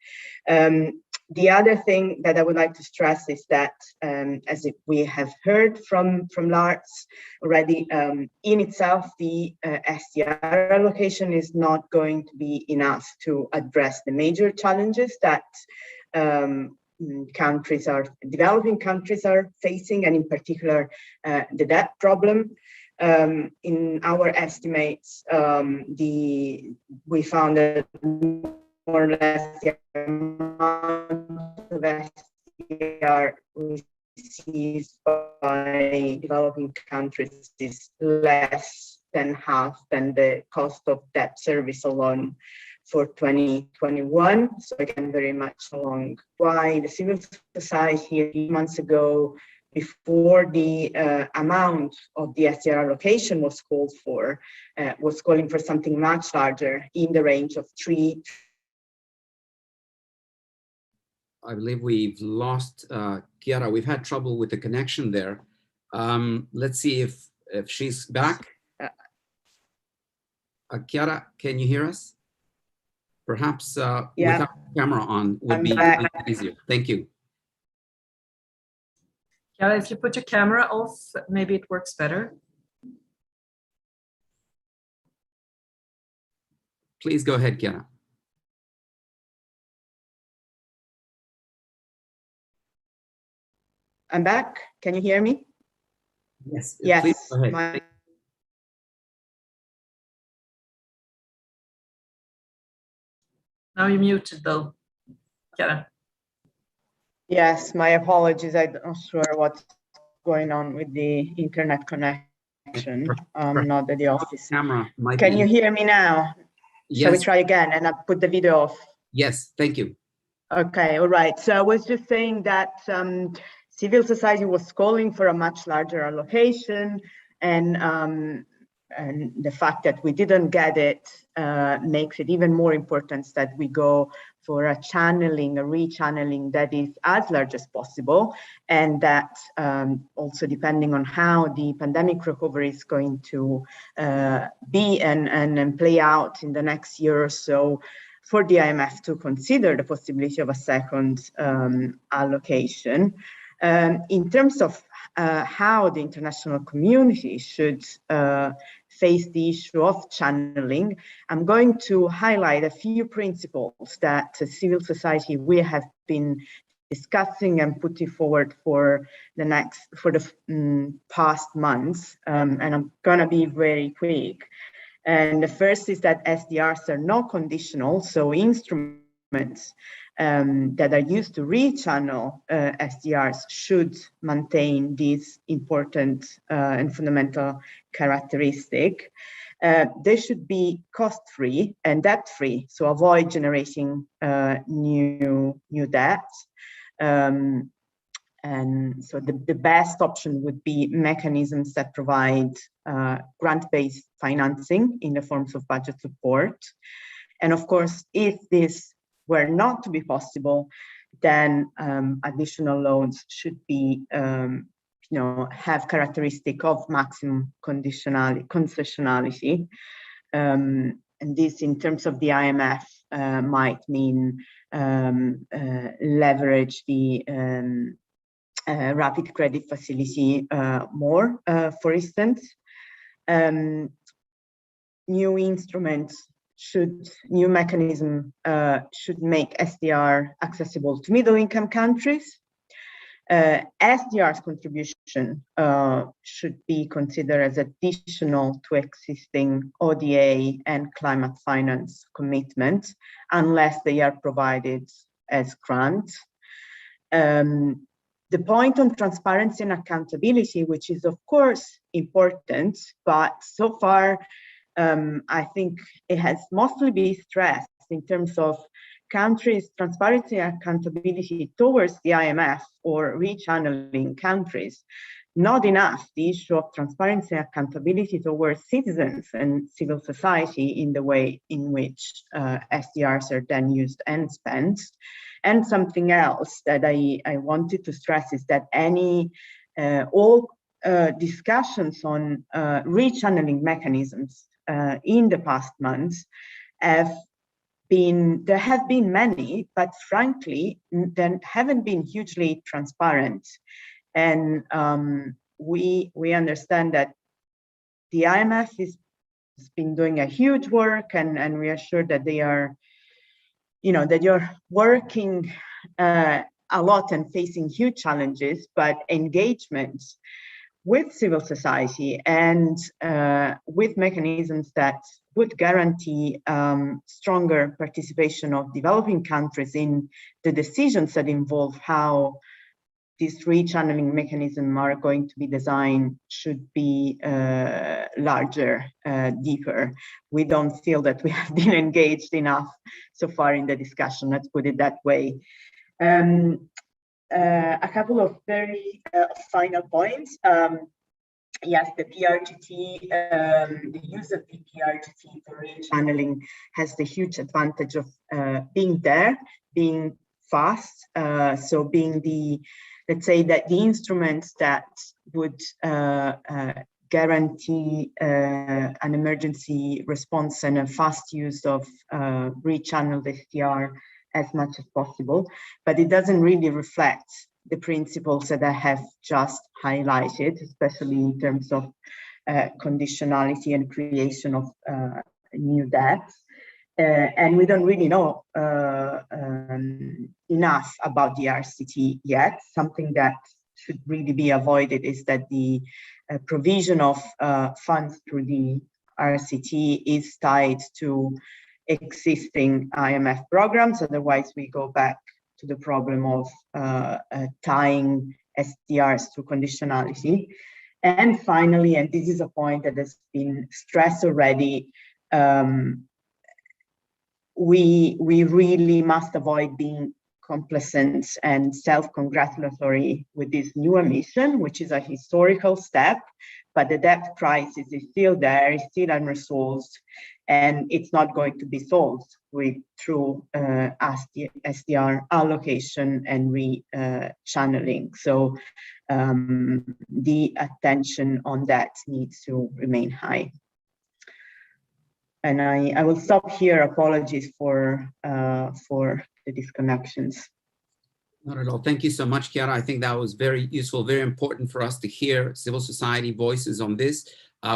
The other thing that I would like to stress is that, as we have heard from Lars already, in itself, the SDR allocation is not going to be enough to address the major challenges that developing countries are facing, and in particular, the debt problem. In our estimates, we found that more or less the amount of SDR received by developing countries is less than half than the cost of debt service alone for 2021. So again, very much along why the civil society a few months ago, before the amount of the SDR allocation was called for, was calling for something much larger in the range of 3. I believe we've lost Chiara. We've had trouble with the connection there. Let's see if she's back. Chiara, can you hear us? Perhaps without camera on would be easier. Thank you. Chiara, if you put your camera off, maybe it works better. Please go ahead, Chiara. I'm back. Can you hear me? Yes. Yes. Please go ahead. Now you're muted though, Chiara. Yes, my apologies. I'm not sure what's going on with the internet connection. I'm not at the office. Camera might Can you hear me now? Yes. Shall we try again? And I put the video off. Yes, thank you. Okay, all right. So I was just saying that civil society was calling for a much larger allocation, and the fact that we didn't get it makes it even more important that we go for a rechanneling that is as large as possible, and that also depending on how the pandemic recovery is going to be and play out in the next year or so, for the IMF to consider the possibility of a second allocation. In terms of how the international community should face the issue of channeling, I'm going to highlight a few principles that civil society we have been discussing and putting forward for the past months, and I'm gonna be very quick. And the first is that SDRs are not conditional, so instruments that are used to rechannel SDRs should maintain this important and fundamental characteristic. They should be cost-free and debt-free, so avoid generating new debt. And so the best option would be mechanisms that provide grant-based financing in the forms of budget support. And of course, if this were not to be possible, then additional loans should be, have characteristic of maximum concessionality. And this, in terms of the IMF, might mean leverage the rapid credit facility more, for instance. New mechanism should make SDR accessible to middle-income countries. SDR's contribution should be considered as additional to existing ODA and climate finance commitments, unless they are provided as grants. The point on transparency and accountability, which is of course important, but so far I think it has mostly been stressed in terms of countries' transparency and accountability towards the IMF or rechanneling countries, not enough the issue of transparency and accountability towards citizens and civil society in the way in which SDRs are then used and spent. And something else that I wanted to stress is that all discussions on rechanneling mechanisms in the past months there have been many, but frankly, they haven't been hugely transparent. And we understand that the IMF has been doing a huge work, and we are sure that they are, that you're working a lot and facing huge challenges, but engagement with civil society and with mechanisms that would guarantee stronger participation of developing countries in the decisions that involve how these rechanneling mechanisms are going to be designed should be larger, deeper. We don't feel that we have been engaged enough so far in the discussion, let's put it that way. A couple of very final points. Yes, the PRGT, the use of the PRGT for rechanneling has the huge advantage of being there, being fast, so being let's say that the instruments that would guarantee an emergency response and a fast use of rechanneled SDR as much as possible, but it doesn't really reflect the principles that I have just highlighted, especially in terms of conditionality and creation of new debts. And we don't really know enough about the RCT yet. Something that should really be avoided is that the provision of funds through the RCT is tied to existing IMF programs. Otherwise, we go back to the problem of tying SDRs to conditionality. And finally, and this is a point that has been stressed already, we really must avoid being complacent and self-congratulatory with this new emission, which is a historical step, but the debt crisis is still there, it's still unresolved, and it's not going to be solved through SDR allocation and rechanneling. So the attention on that needs to remain high. And I will stop here. Apologies for the disconnections. Not at all. Thank you so much, Chiara. I think that was very useful, very important for us to hear civil society voices on this.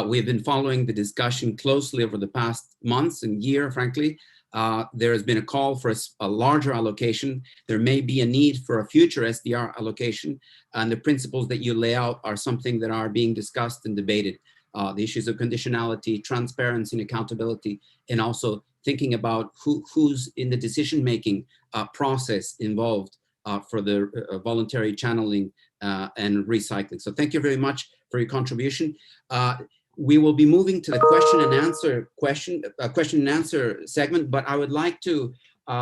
We've been following the discussion closely over the past months and year, frankly. There has been a call for a larger allocation. There may be a need for a future SDR allocation, and the principles that you lay out are something that are being discussed and debated. The issues of conditionality, transparency, and accountability, and also thinking about who's in the decision-making process involved for the voluntary channeling and recycling. So thank you very much for your contribution. We will be moving to the question and answer segment, but I would like to,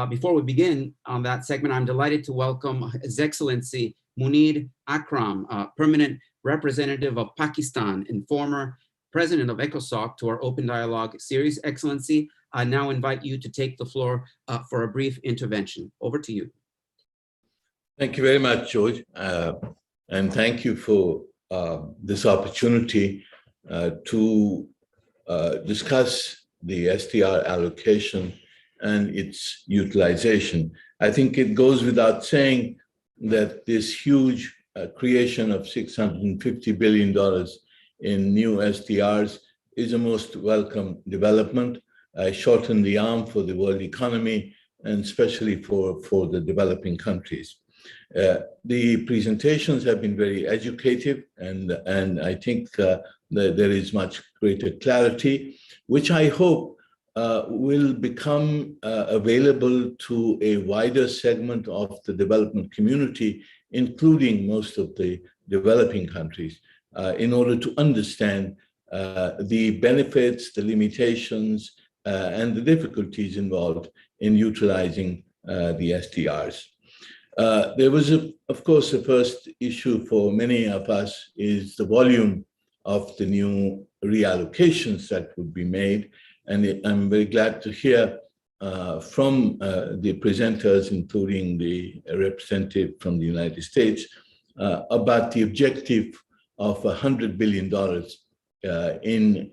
before we begin on that segment, I'm delighted to welcome His Excellency Munir Akram, Permanent Representative of Pakistan and former President of ECOSOC, to our Open Dialogue series. Excellency, I now invite you to take the floor for a brief intervention. Over to you. Thank you very much, George. And thank you for this opportunity to discuss the SDR allocation and its utilization. I think it goes without saying that this huge creation of $650 billion in new SDRs is a most welcome development. Shorten the arm for the world economy, and especially for the developing countries. The presentations have been very educative, and I think that there is much greater clarity, which I hope will become available to a wider segment of the development community, including most of the developing countries, in order to understand the benefits, the limitations, and the difficulties involved in utilizing the SDRs. There was, of course, the first issue for many of us is the volume of the new reallocations that would be made. And I'm very glad to hear from the presenters, including the representative from the United States, about the objective of $100 billion in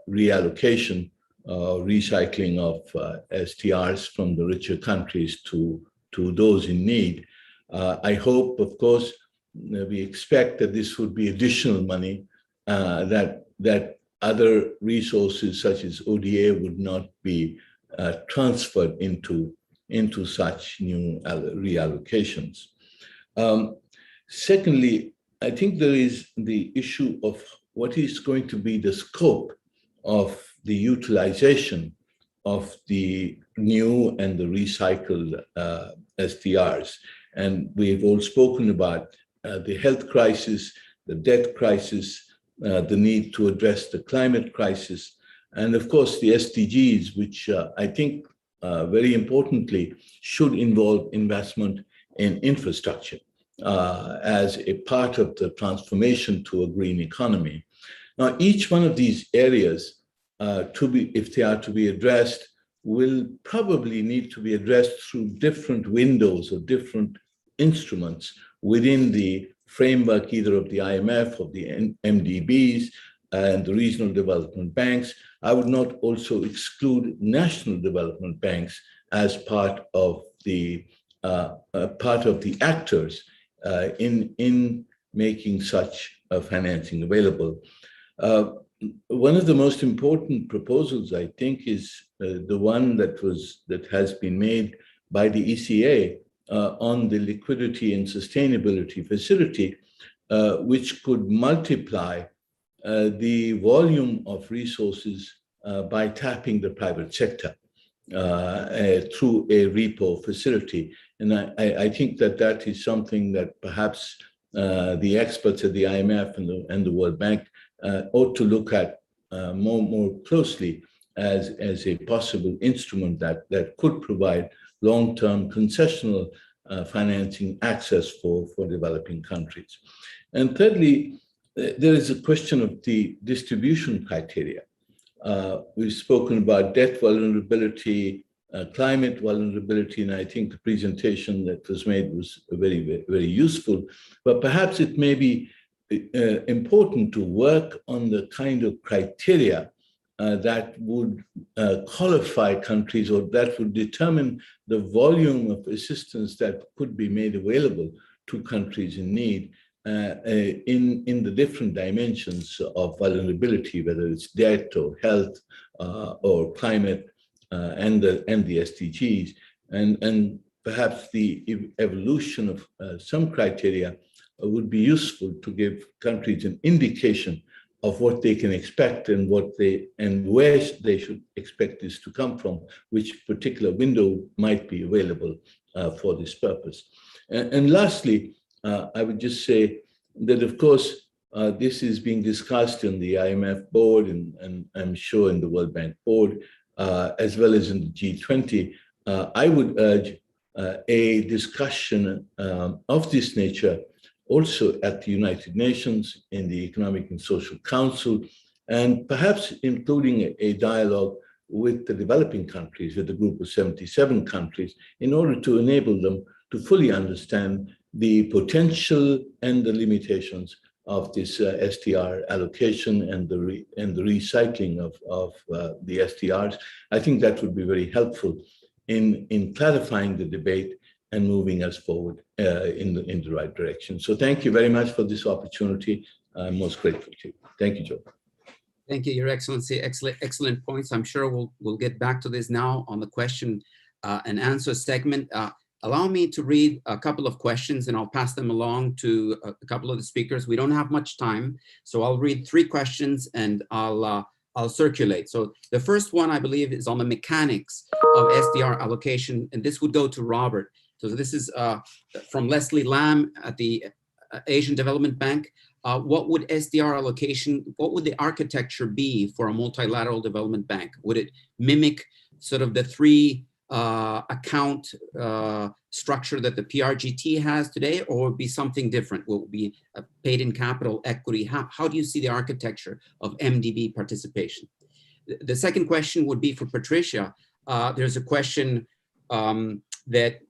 reallocation, recycling of SDRs from the richer countries to those in need. I hope, of course, we expect that this would be additional money, that other resources such as ODA would not be transferred into such new reallocations. Secondly, I think there is the issue of what is going to be the scope of the utilization of the new and the recycled SDRs. And we've all spoken about the health crisis, the debt crisis, the need to address the climate crisis, and of course the SDGs, which I think very importantly should involve investment in infrastructure as a part of the transformation to a green economy. Now, each one of these areas, if they are to be addressed, will probably need to be addressed through different windows or different instruments within the framework either of the IMF or the MDBs and the regional development banks. I would not also exclude national development banks as part of the actors in making such financing available. One of the most important proposals, I think, is the one that has been made by the ECA on the liquidity and sustainability facility, which could multiply the volume of resources by tapping the private sector through a repo facility. And I think that is something that perhaps the experts at the IMF and the World Bank ought to look at more closely as a possible instrument that could provide long-term concessional financing access for developing countries. And thirdly, there is a question of the distribution criteria. We've spoken about debt vulnerability, climate vulnerability, and I think the presentation that was made was very, very useful. But perhaps it may be important to work on the kind of criteria that would qualify countries, or that would determine the volume of assistance that could be made available to countries in need in the different dimensions of vulnerability, whether it's debt or health or climate and the SDGs, and perhaps the evolution of some criteria would be useful to give countries an indication of what they can expect and where they should expect this to come from, which particular window might be available for this purpose. And lastly, I would just say that, of course, this is being discussed in the IMF board and I'm sure in the World Bank board, as well as in the G20. I would urge a discussion of this nature also at the United Nations, in the Economic and Social Council, and perhaps including a dialogue with the developing countries, with a group of 77 countries, in order to enable them to fully understand the potential and the limitations of this SDR allocation and the recycling of the SDRs. I think that would be very helpful in clarifying the debate and moving us forward in the right direction. So thank you very much for this opportunity. I'm most grateful to you. Thank you, Joe. Thank you, Your Excellency. Excellent points. I'm sure we'll get back to this now on the question and answer segment. Allow me to read a couple of questions and I'll pass them along to a couple of the speakers. We don't have much time, so I'll read 3 questions and I'll circulate. So the first one, I believe, is on the mechanics of SDR allocation, and this would go to Robert. So this is from Leslie Lam at the Asian Development Bank. What would SDR allocation, what would the architecture be for a multilateral development bank? Would it mimic sort of the 3 account structure that the PRGT has today, or will it be something different? Will it be paid in capital equity? How do you see the architecture of MDB participation? The second question would be for Patricia. There's a question that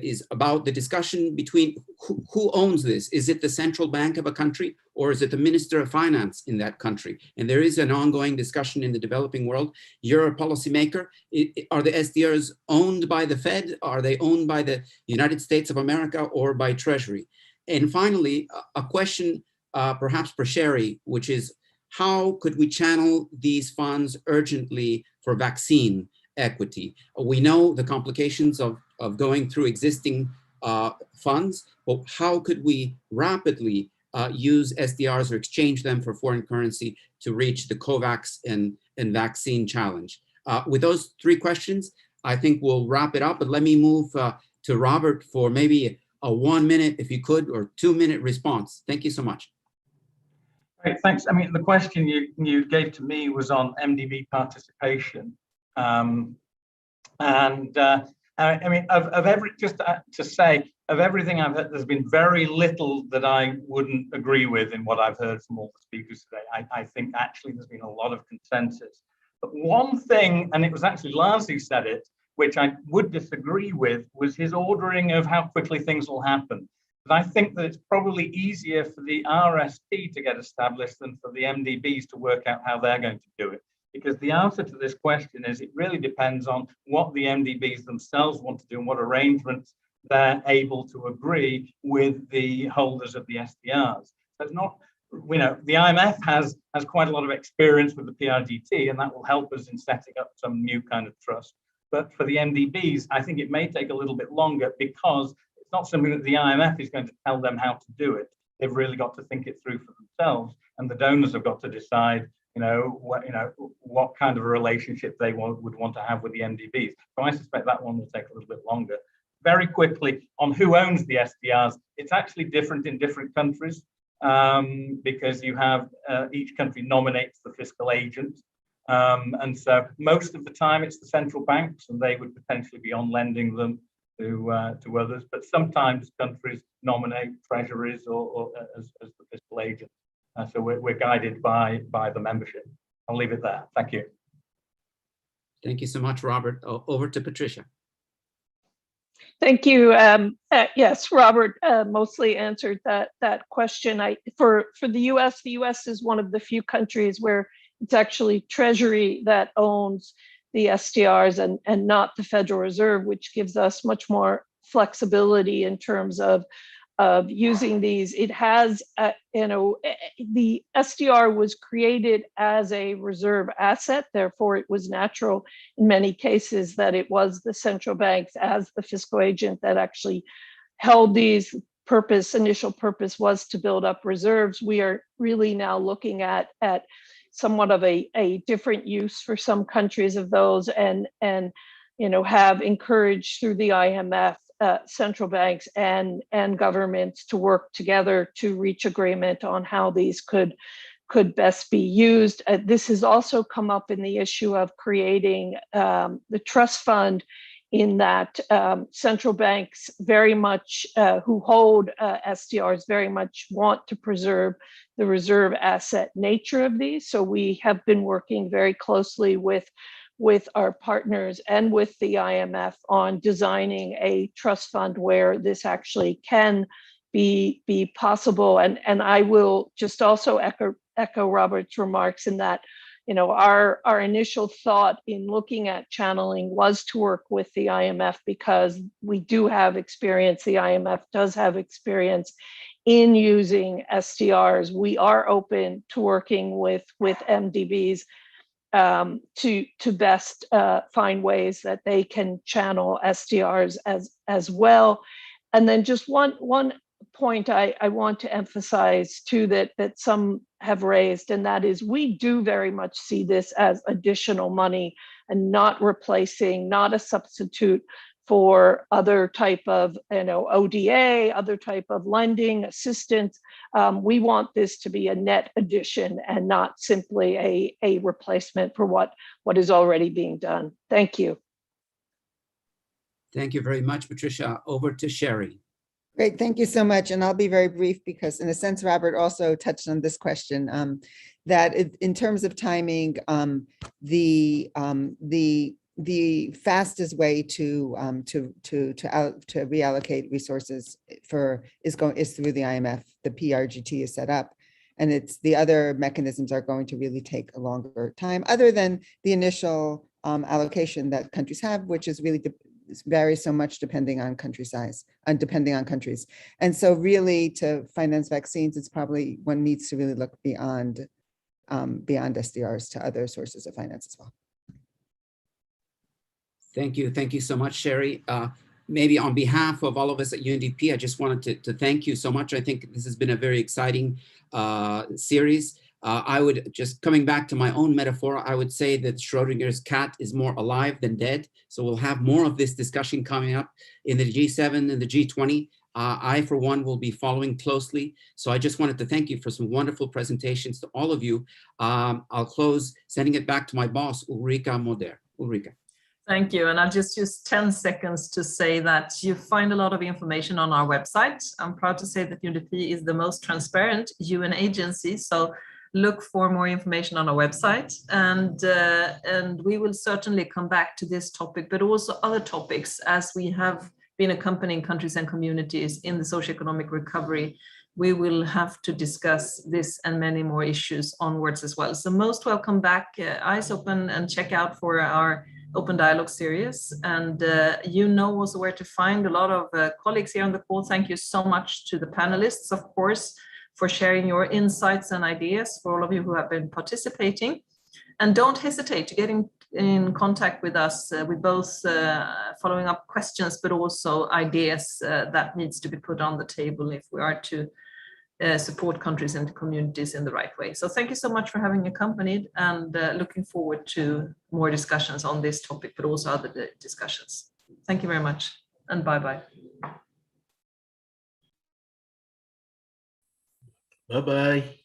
is about the discussion between who owns this. Is it the central bank of a country, or is it the Minister of Finance in that country? And there is an ongoing discussion in the developing world. You're a policymaker. Are the SDRs owned by the Fed? Are they owned by the United States of America or by Treasury? And finally, a question perhaps for Sherry, which is, how could we channel these funds urgently for vaccine equity? We know the complications of going through existing funds, but how could we rapidly use SDRs or exchange them for foreign currency to reach the COVAX and vaccine challenge? With those three questions, I think we'll wrap it up, but let me move to Robert for maybe a 1 minute, if you could, or 2 minute response. Thank you so much. Great, thanks. I mean, the question you gave to me was on MDB participation. I mean, of everything I've heard, there's been very little that I wouldn't agree with in what I've heard from all the speakers today. I think actually there's been a lot of consensus. But one thing, and it was actually Lars who said it, which I would disagree with, was his ordering of how quickly things will happen. But I think that it's probably easier for the RSP to get established than for the MDBs to work out how they're going to do it. Because the answer to this question is it really depends on what the MDBs themselves want to do and what arrangements they're able to agree with the holders of the SDRs. So it's not, you know, the IMF has quite a lot of experience with the PRGT, and that will help us in setting up some new kind of trust. But for the MDBs, I think it may take a little bit longer because it's not something that the IMF is going to tell them how to do it. They've really got to think it through for themselves, and the donors have got to decide, what kind of a relationship they would want to have with the MDBs. So I suspect that one will take a little bit longer. Very quickly, on who owns the SDRs, it's actually different in different countries because you have each country nominates the fiscal agent. And so most of the time it's the central banks, and they would potentially be on lending them to others. But sometimes countries nominate treasuries or as the fiscal agent. So we're guided by the membership. I'll leave it there. Thank you. Thank you so much, Robert. Over to Patricia. Thank you. Yes, Robert mostly answered that question. For the US is one of the few countries where it's actually Treasury that owns the SDRs and not the Federal Reserve, which gives us much more flexibility in terms of using these. It has, the SDR was created as a reserve asset. Therefore, it was natural in many cases that it was the central banks as the fiscal agent that actually held these. Initial purpose was to build up reserves. We are really now looking at somewhat of a different use for some countries of those, and have encouraged through the IMF central banks and governments to work together to reach agreement on how these could best be used. This has also come up in the issue of creating the trust fund, in that central banks very much who hold SDRs very much want to preserve the reserve asset nature of these. So we have been working very closely with our partners and with the IMF on designing a trust fund where this actually can be possible. And I will just also echo Robert's remarks in that, our initial thought in looking at channeling was to work with the IMF because we do have experience. The IMF does have experience in using SDRs. We are open to working with MDBs to best find ways that they can channel SDRs as well. And then just one point I want to emphasize too that some have raised, and that is we do very much see this as additional money and not replacing, not a substitute for other type of ODA, other type of lending assistance. We want this to be a net addition and not simply a replacement for what is already being done. Thank you. Thank you very much, Patricia. Over to Sherry. Great, thank you so much. And I'll be very brief because in a sense, Robert also touched on this question, that in terms of timing, the fastest way to reallocate resources is through the IMF. The PRGT is set up, and the other mechanisms are going to really take a longer time, other than the initial allocation that countries have, which is really varies so much depending on country size and depending on countries. And so really to finance vaccines, it's probably one needs to really look beyond SDRs to other sources of finance as well. Thank you. Thank you so much, Sherry. Maybe on behalf of all of us at UNDP, I just wanted to thank you so much. I think this has been a very exciting series. I would just, coming back to my own metaphor, I would say that Schrodinger's cat is more alive than dead. So we'll have more of this discussion coming up in the G7 and the G20. I, for one, will be following closely. So I just wanted to thank you for some wonderful presentations to all of you. I'll close sending it back to my boss, Ulrika Moder. Ulrika. Thank you. And I'll just use 10 seconds to say that you find a lot of information on our website. I'm proud to say that UNDP is the most transparent UN agency. So look for more information on our website, and we will certainly come back to this topic, but also other topics, as we have been accompanying countries and communities in the socioeconomic recovery. We will have to discuss this and many more issues onwards as well. So most welcome back, eyes open, and check out for our Open Dialogue series. And you know also where to find a lot of colleagues here on the call. Thank you so much to the panelists, of course, for sharing your insights and ideas, for all of you who have been participating. And don't hesitate to get in contact with us with both following up questions, but also ideas that needs to be put on the table if we are to support countries and communities in the right way. So thank you so much for having accompanied, and looking forward to more discussions on this topic, but also other discussions. Thank you very much, and bye-bye. Bye-bye.